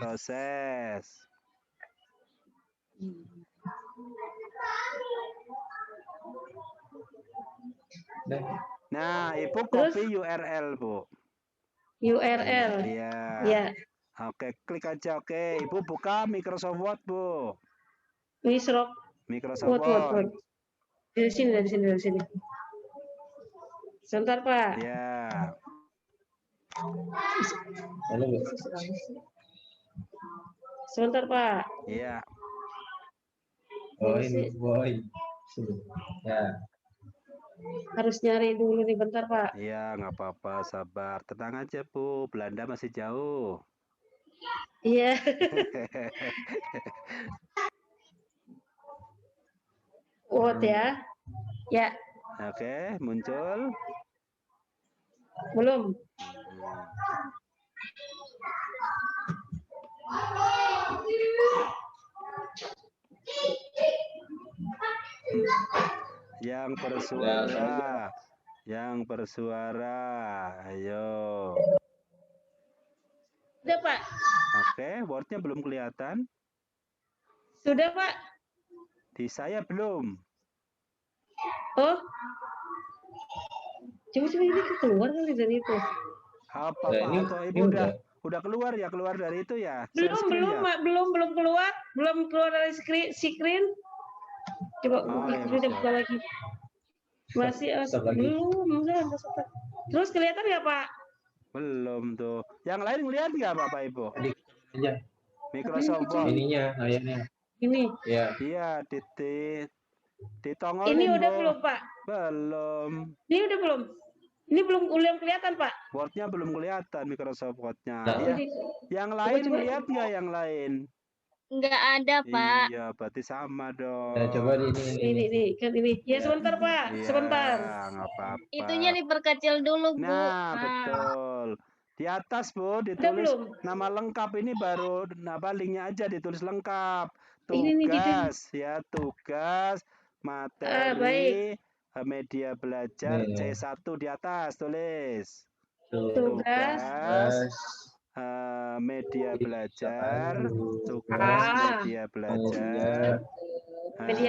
Proses. Nah, Ibu copy URL, Bu. URL. Iya. Ya. Oke, klik aja. Oke, Ibu buka Microsoft Word, Bu. Microsoft Word. Dari sini. Sebentar, Pak. Ya. Sebentar, Pak. Iya. Oh, ini boy. Ya. Harus nyari dulu nih, bentar, Pak. Iya, nggak apa-apa, sabar. Tenang aja, Bu. Belanda masih jauh. Iya. Word ya. Ya. Oke, muncul. Belum. Yang bersuara, ayo. Sudah, Pak. Oke, Word-nya belum kelihatan. Sudah, Pak. Di saya belum. Oh. Coba ini keluar kali dari itu. Apa Pak? Atau Ibu udah keluar ya, keluar dari itu ya? Belum keluar. Belum keluar dari screen. Coba udah buka lagi. Masih belum. Terus kelihatan nggak, Pak? Belum tuh. Yang lain ngelihat nggak Bapak Ibu? Iya. Microsoft Word. Ininya, ayahnya. Ini. Iya. Iya, ditongolin. Ini udah belum, Pak? Belum. Ini udah belum? Ini belum kelihatan, Pak? Word-nya belum kelihatan, Microsoft Word-nya. Nah. Ya. Yang lain lihat nggak yang lain? Nggak ada, Pak. Iya, berarti sama dong. Ya, coba ini. Kan ini. Ya, sebentar, Pak. Iya, sebentar. Nggak apa-apa. Itunya diperkecil dulu, Bu. Nah, betul. Di atas, Bu, ditulis nama lengkap. Ini baru linknya aja ditulis lengkap. Tugas, ya, tugas, materi, media belajar, C1 di atas tulis. Tugas. Media belajar, tugas media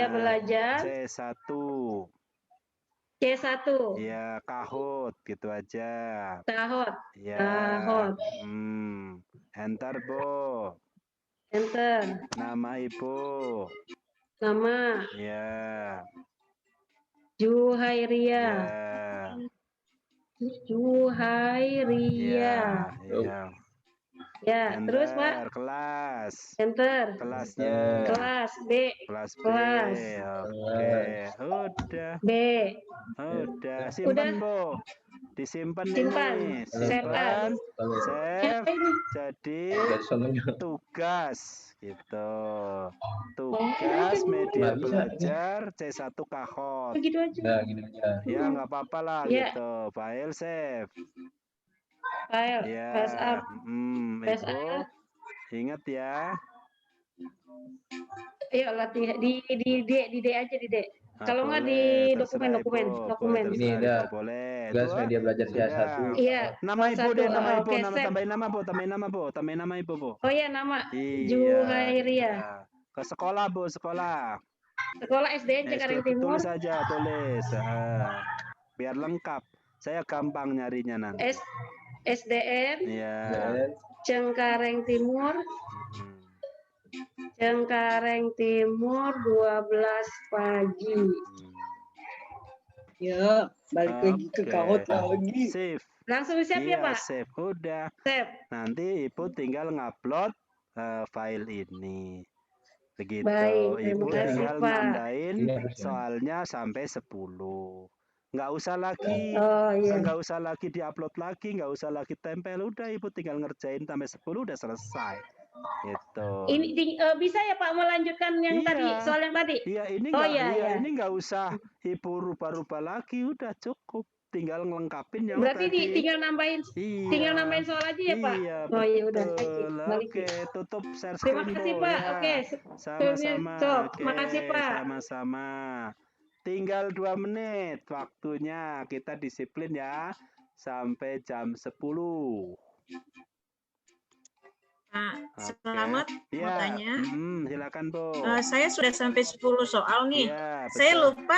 belajar, C1. Ya, Kahoot gitu aja. Kahoot. Ya. Kahoot. Enter, Bu. Enter. Nama Ibu. Nama. Ya. Juhairia. Ya. Juhairia. Ya. Ya, Enter, terus Pak. Kelas. Enter. Kelasnya. Kelas B. Kelas B. Kelas. Oke, udah. B. Udah, simpan, Bu. Disimpan ini. Simpan. Save. Jadi tugas gitu. Tugas media belajar C1 Kahoot. Begitu aja. Nah, gini aja. Ya, nggak apa-apa lah gitu. File save. File. Ya. Pass up. Ibu. Ingat ya. Ayo latihan di D aja di D. Kalau nggak di dokumen. Ini ada. Boleh. Tugas media belajar C1. Iya. Nama Ibu deh, nama Ibu. Tambahin nama, Bu. Tambahin nama Ibu, Bu. Oh iya, nama. Iya. Juhairia. Ke sekolah, Bu, sekolah. Sekolah SDN Cengkareng Timur. Tulis aja, tulis. Biar lengkap. Saya gampang nyarinya nanti. SDN. Iya. Cengkareng Timur. Cengkareng Timur 12 pagi. Ya, balik lagi ke Kahoot lagi. Save. Langsung di-save ya, Pak? Save. Udah. Save. Nanti Ibu tinggal ngupload file ini. Begitu. Baik, Ibu terima kasih, tinggal Pak. nambahin soalnya sampai 10. Nggak usah lagi, nggak usah lagi diupload lagi, nggak usah lagi tempel, udah Ibu tinggal ngerjain sampai 10 udah selesai. Gitu. Ini bisa ya Pak melanjutkan yang tadi, soal yang tadi? Iya, ini ini nggak usah Ibu rubah-rubah lagi, udah cukup. Tinggal ngelengkapin yang Berarti tadi. tinggal nambahin soal aja ya Pak? Iya, oh iya udah. Oke, tutup share Terima screen, kasih Bu. Pak. Ya. Oke. Sama-sama. Oke, Makasih Pak. Sama-sama. Tinggal 2 menit waktunya. Kita disiplin ya. Sampai jam 10. Pak, selamat mau tanya. Silakan Bu. Saya sudah sampai 10 soal nih. Ya, saya lupa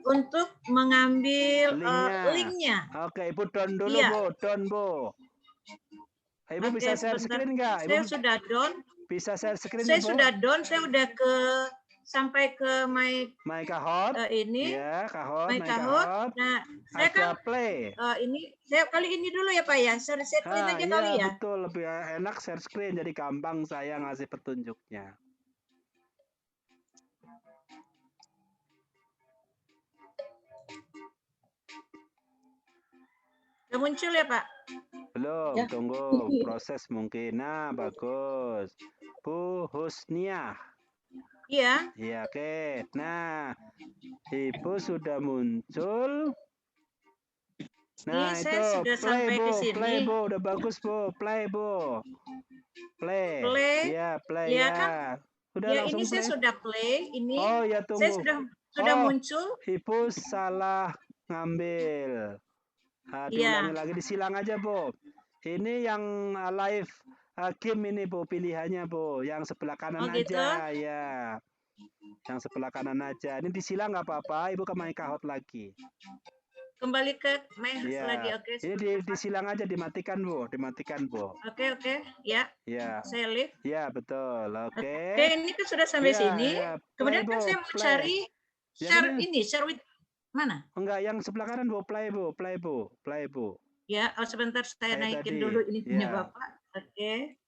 untuk mengambil linknya. Oke, Ibu down dulu Bu, down Bu. Ibu bisa share screen nggak? Saya sudah down. Bisa share screen Saya Bu? sudah down, saya udah sampai ke my Kahoot. ini. Ya, Kahoot, my Kahoot. Nah, saya ada play. Ini saya kali ini dulu ya Pak ya. Share screen aja kali ya. Betul, lebih enak share screen jadi gampang saya ngasih petunjuknya. Udah muncul ya Pak? Belum, tunggu proses mungkin. Nah, bagus. Bu Husniah. Iya. Iya, oke. Nah, Ibu sudah muncul. Nah, ini itu sudah play sampai Bu, ke sini. play Bu, udah bagus Bu, play Bu. Play. Iya, play ya. Kan? Udah ya, langsung ini play. saya sudah play, ini. Oh, ya tunggu. Saya sudah muncul. Ibu salah ngambil. Diulangi lagi, disilang aja Bu. Ini yang live game ini Bu, pilihannya Bu, yang sebelah kanan gitu? aja ya. Yang sebelah kanan aja. Ini disilang nggak apa-apa, Ibu ke My Kahoot lagi. Kembali ke My lagi, oke. Ini disilang aja, dimatikan Bu, dimatikan Bu. Oke, ya. Ya. Saya live. Ya, betul. Oke. Oke, ini kan sudah sampai sini. Kemudian kan saya mau cari share ini, share with mana? Enggak, yang sebelah kanan Bu, play Bu, play Bu, play Bu. Ya, sebentar saya naikin dulu ini punya Bapak. Oke.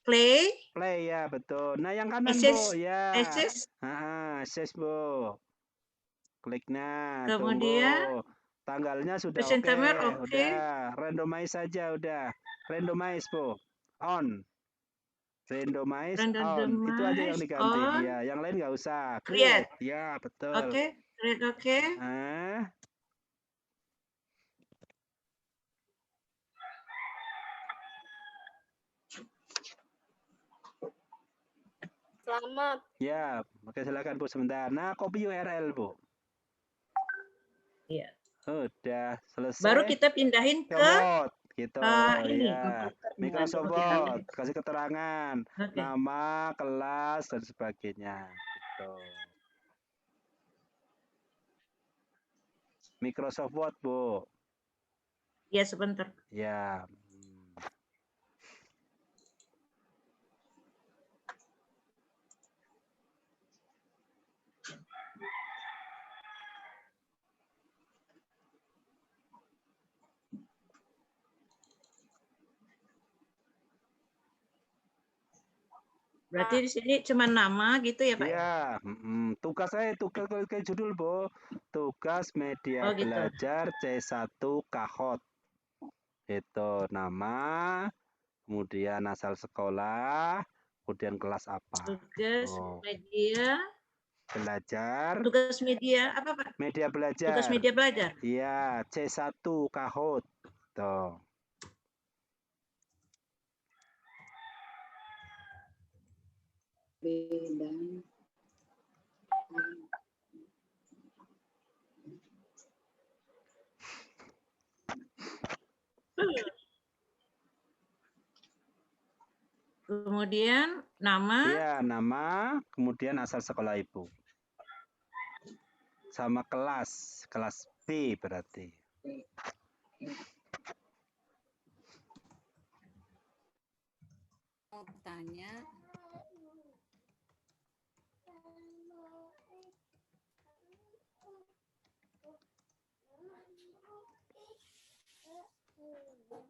Play. Play ya, betul. Nah, yang kanan Bu, ya. Access Bu. Klik kemudian tunggu. Tanggalnya sudah oke. Udah, randomize saja udah. Randomize Bu. On. Randomize on. Itu aja yang diganti. Ya, yang lain nggak usah. Create. Ya, betul. Oke. Create oke. Selamat. Ya, oke silakan Bu sebentar. Nah, copy URL Bu. Iya. Udah selesai. Baru kita pindahin ke gitu. Ini. Ya. Microsoft Word, kasih keterangan, nama, kelas dan sebagainya. Gitu. Microsoft Word Bu. Ya sebentar. Ya. Berarti di sini cuma nama gitu ya Pak? Iya, tugas judul Bu. Tugas media belajar C1 Kahoot. Itu nama, kemudian asal sekolah, kemudian kelas apa. Tugas media belajar. Tugas media apa Pak? Media belajar. Tugas media belajar. Iya, C1 Kahoot. Tuh. Beda. Kemudian nama. Ya, nama, kemudian asal sekolah Ibu. Sama kelas, kelas B berarti. Mau tanya.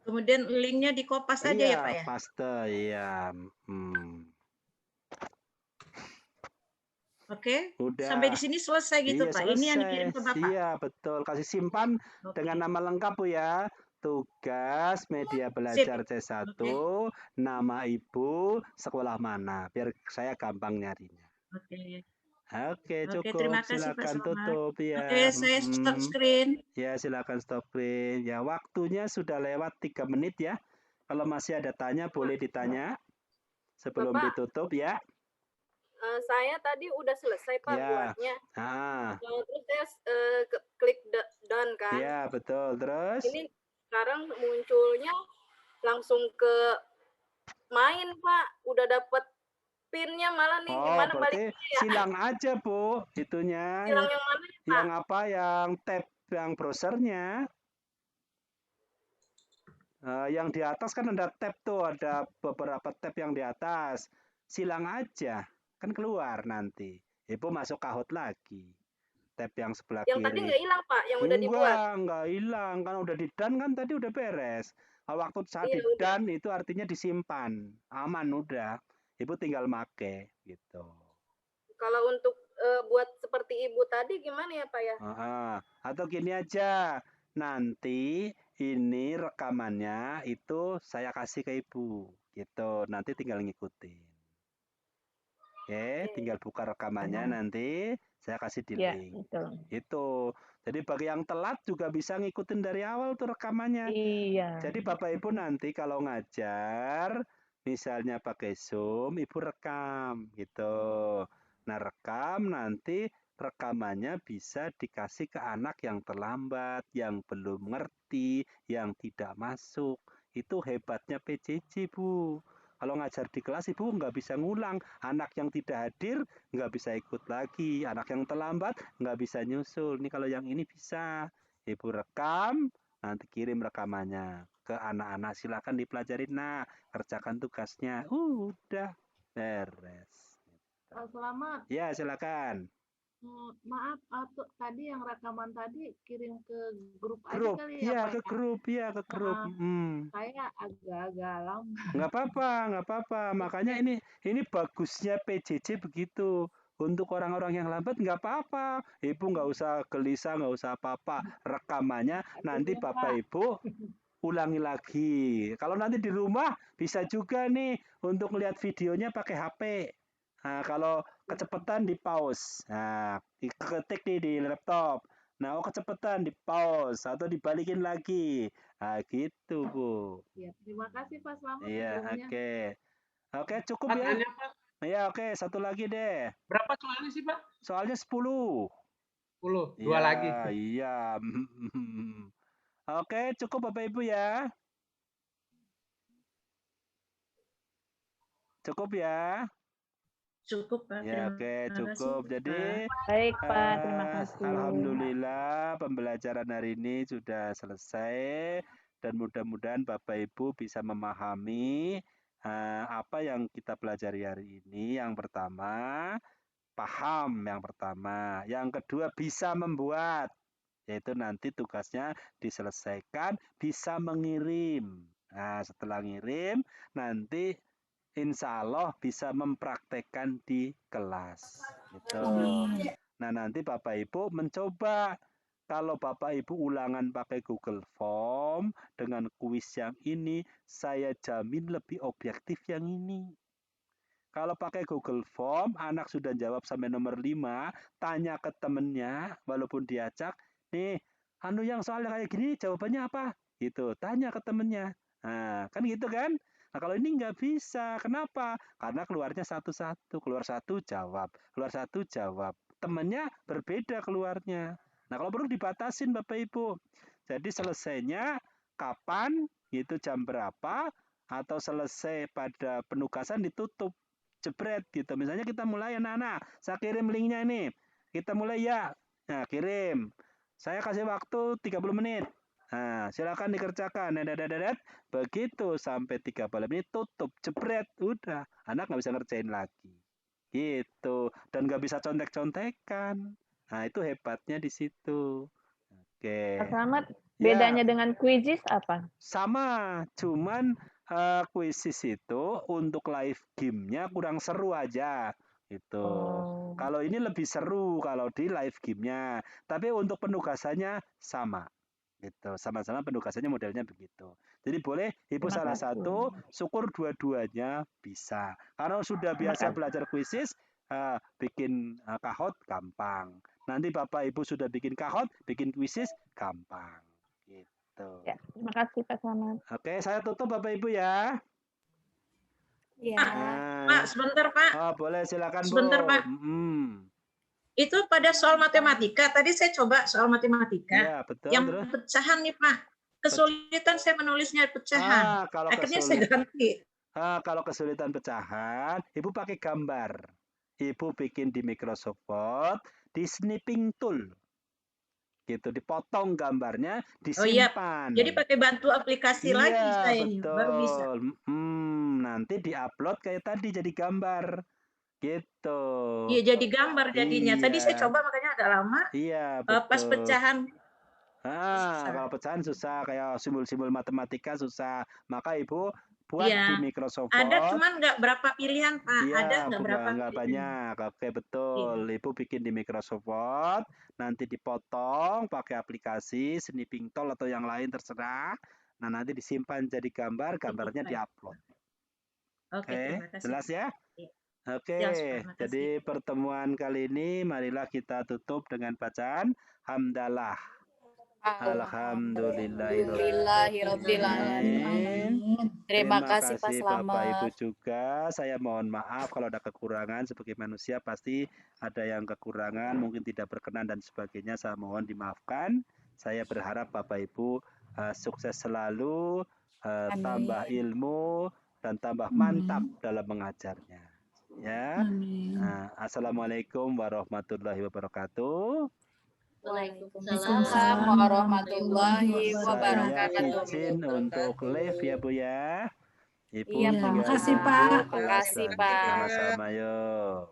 Kemudian linknya dikopas aja ya Pak ya? Paste, iya. Oke, Udah. sampai di sini selesai gitu, Iya, Pak. Ini yang dikirim selesai. ke Bapak. Iya, betul. Kasih simpan dengan nama lengkap, Bu ya. Tugas media belajar C1, nama ibu, sekolah mana, biar saya gampang nyarinya. Oke. Oke, Oke, cukup. terima kasih Pak Silakan Selamat. tutup ya. Oke, saya stop screen. Ya, silakan stop screen. Ya, waktunya sudah lewat 3 menit ya. Kalau masih ada tanya, boleh ditanya sebelum Bapak. ditutup ya. Saya tadi udah selesai Pak Ya. buatnya. Terus saya klik done kan. Ya, betul. Terus? Ini sekarang munculnya langsung ke main Pak. Udah dapet pinnya malah nih. Gimana Berarti baliknya ya? silang aja, Bu, itunya. Silang yang mana ya, Pak? Yang apa? Yang tab yang browsernya. Yang di atas kan ada tab tuh, ada beberapa tab yang di atas. Silang aja, kan keluar nanti. Ibu masuk Kahoot lagi. Tab yang sebelah Yang kiri. tadi nggak hilang Pak, yang udah dibuat. Nggak hilang, kan udah di-done kan tadi udah beres. Waktu saat Iya, di-done itu artinya disimpan, aman udah. Ibu tinggal make gitu. Kalau untuk buat seperti ibu tadi gimana ya Pak ya? Atau gini aja, nanti ini rekamannya itu saya kasih ke ibu gitu, nanti tinggal ngikutin. Oke, tinggal buka rekamannya nanti saya kasih di link. Itu. Jadi bagi yang telat juga bisa ngikutin dari awal tuh rekamannya. Iya. Jadi Bapak Ibu nanti kalau ngajar misalnya pakai Zoom, Ibu rekam gitu. Nah, rekam nanti rekamannya bisa dikasih ke anak yang terlambat, yang belum ngerti, yang tidak masuk. Itu hebatnya PJJ, Bu. Kalau ngajar di kelas, Ibu nggak bisa ngulang. Anak yang tidak hadir nggak bisa ikut lagi. Anak yang terlambat nggak bisa nyusul. Ini kalau yang ini bisa. Ibu rekam, nanti kirim rekamannya ke anak-anak. Silakan dipelajari. Nah, kerjakan tugasnya. Udah beres. Pak Selamat. Ya, silakan. Maaf, tadi yang rekaman tadi kirim ke grup aja Grup, kali iya ya, Pak? ke grup, iya ke grup. Saya agak-agak lama. Nggak apa-apa. Makanya ini bagusnya PJJ begitu. Untuk orang-orang yang lambat nggak apa-apa. Ibu nggak usah gelisah, nggak usah apa-apa. Rekamannya nanti Bapak Ibu ulangi lagi. Kalau nanti di rumah bisa juga nih untuk lihat videonya pakai HP. Nah, kalau kecepatan di pause. Nah, diketik di laptop. Nah, kecepatan di pause atau dibalikin lagi. Nah, gitu, Bu. Ya, terima kasih Pak Selamat. Iya, oke. Oke, cukup ya. Tanya, Pak. Ya, oke, satu lagi deh. Berapa soalnya sih, Pak? Soalnya 10. 10, Ya, 2 lagi. Iya. Oke, cukup Bapak Ibu ya. Cukup ya. Cukup Pak. Ya, oke, cukup. Jadi baik Pak, terima kasih. Alhamdulillah pembelajaran hari ini sudah selesai dan mudah-mudahan Bapak Ibu bisa memahami apa yang kita pelajari hari ini. Yang pertama, paham yang pertama. Yang kedua, bisa membuat. Yaitu nanti tugasnya diselesaikan, bisa mengirim. Nah, setelah ngirim, nanti insya Allah bisa mempraktekkan di kelas. Gitu. Nah, nanti Bapak Ibu mencoba. Kalau Bapak Ibu ulangan pakai Google Form dengan kuis yang ini, saya jamin lebih objektif yang ini. Kalau pakai Google Form, anak sudah jawab sampai nomor 5, tanya ke temennya, walaupun diacak, nih, yang soalnya kayak gini, jawabannya apa? Gitu, tanya ke temennya. Nah, kan gitu kan? Nah, kalau ini nggak bisa. Kenapa? Karena keluarnya satu-satu. Keluar satu, jawab. Keluar satu, jawab. Temennya berbeda keluarnya. Nah, kalau perlu dibatasin Bapak Ibu. Jadi selesainya kapan, gitu jam berapa, atau selesai pada penugasan ditutup. Jebret gitu. Misalnya kita mulai anak-anak. Saya kirim linknya ini. Kita mulai ya. Nah, kirim. Saya kasih waktu 30 menit. Nah, silakan dikerjakan. Begitu sampai 30 menit tutup, jebret, udah. Anak nggak bisa ngerjain lagi. Gitu. Dan nggak bisa contek-contekan. Nah, itu hebatnya di situ. Oke. Pak Selamat, bedanya dengan Quizzes apa? Sama, cuman Quizzes itu untuk live game-nya kurang seru aja. Gitu. Oh. Kalau ini lebih seru kalau di live game-nya. Tapi untuk penugasannya sama. Gitu. Sama-sama penugasannya modelnya begitu. Jadi boleh Ibu Terima salah kasih. satu, syukur dua-duanya bisa. Kalau sudah Terima biasa kasih. belajar kuisis, bikin kahot gampang. Nanti Bapak Ibu sudah bikin kahot, bikin kuisis gampang. Gitu. Ya, terima kasih Pak Selamat. Oke, saya tutup Bapak Ibu ya. Iya. Pak, sebentar Pak. Oh, boleh silakan Bu. Sebentar Pak. Itu pada soal matematika. Tadi saya coba soal matematika. Iya, betul. Yang Terus? pecahan nih Pak. Kesulitan saya menulisnya pecahan. Kalau Akhirnya saya ganti. Kalau kesulitan pecahan, Ibu pakai gambar. Ibu bikin di Microsoft Word, di snipping tool. Gitu, dipotong gambarnya, disimpan. Oh iya, jadi pakai bantu aplikasi lagi saya ini, baru bisa. Nanti diupload kayak tadi jadi gambar. Gitu. Iya, jadi gambar jadinya. Tadi saya coba makanya agak lama. Iya, betul. Pas pecahan. Kalau pecahan susah, kayak simbol-simbol matematika susah. Maka Ibu buat di Microsoft Word. Ada, cuman nggak berapa pilihan, Pak. Iya, ada nggak berapa nggak banyak. Oke, betul. Iya. Ibu bikin di Microsoft Word, nanti dipotong pakai aplikasi, snipping tool atau yang lain terserah. Nah, nanti disimpan jadi gambar, gambarnya diupload. Oke, jelas ya? Oke, jadi pertemuan kali ini marilah kita tutup dengan bacaan hamdalah. Alhamdulillahirobbilalamin. Terima kasih Pak Selamat. Bapak Ibu juga. Saya mohon maaf kalau ada kekurangan. Sebagai manusia pasti ada yang kekurangan, mungkin tidak berkenan dan sebagainya. Saya mohon dimaafkan. Saya berharap Bapak Ibu sukses selalu, tambah ilmu dan tambah mantap dalam mengajarnya. Ya. Assalamualaikum warahmatullahi wabarakatuh. Waalaikumsalam warahmatullahi wabarakatuh. Saya izin untuk live ya Bu ya. Ibu Iya, Pak. tinggal Makasih, Pak. duduk, Makasih, dan Pak. Sama-sama yuk.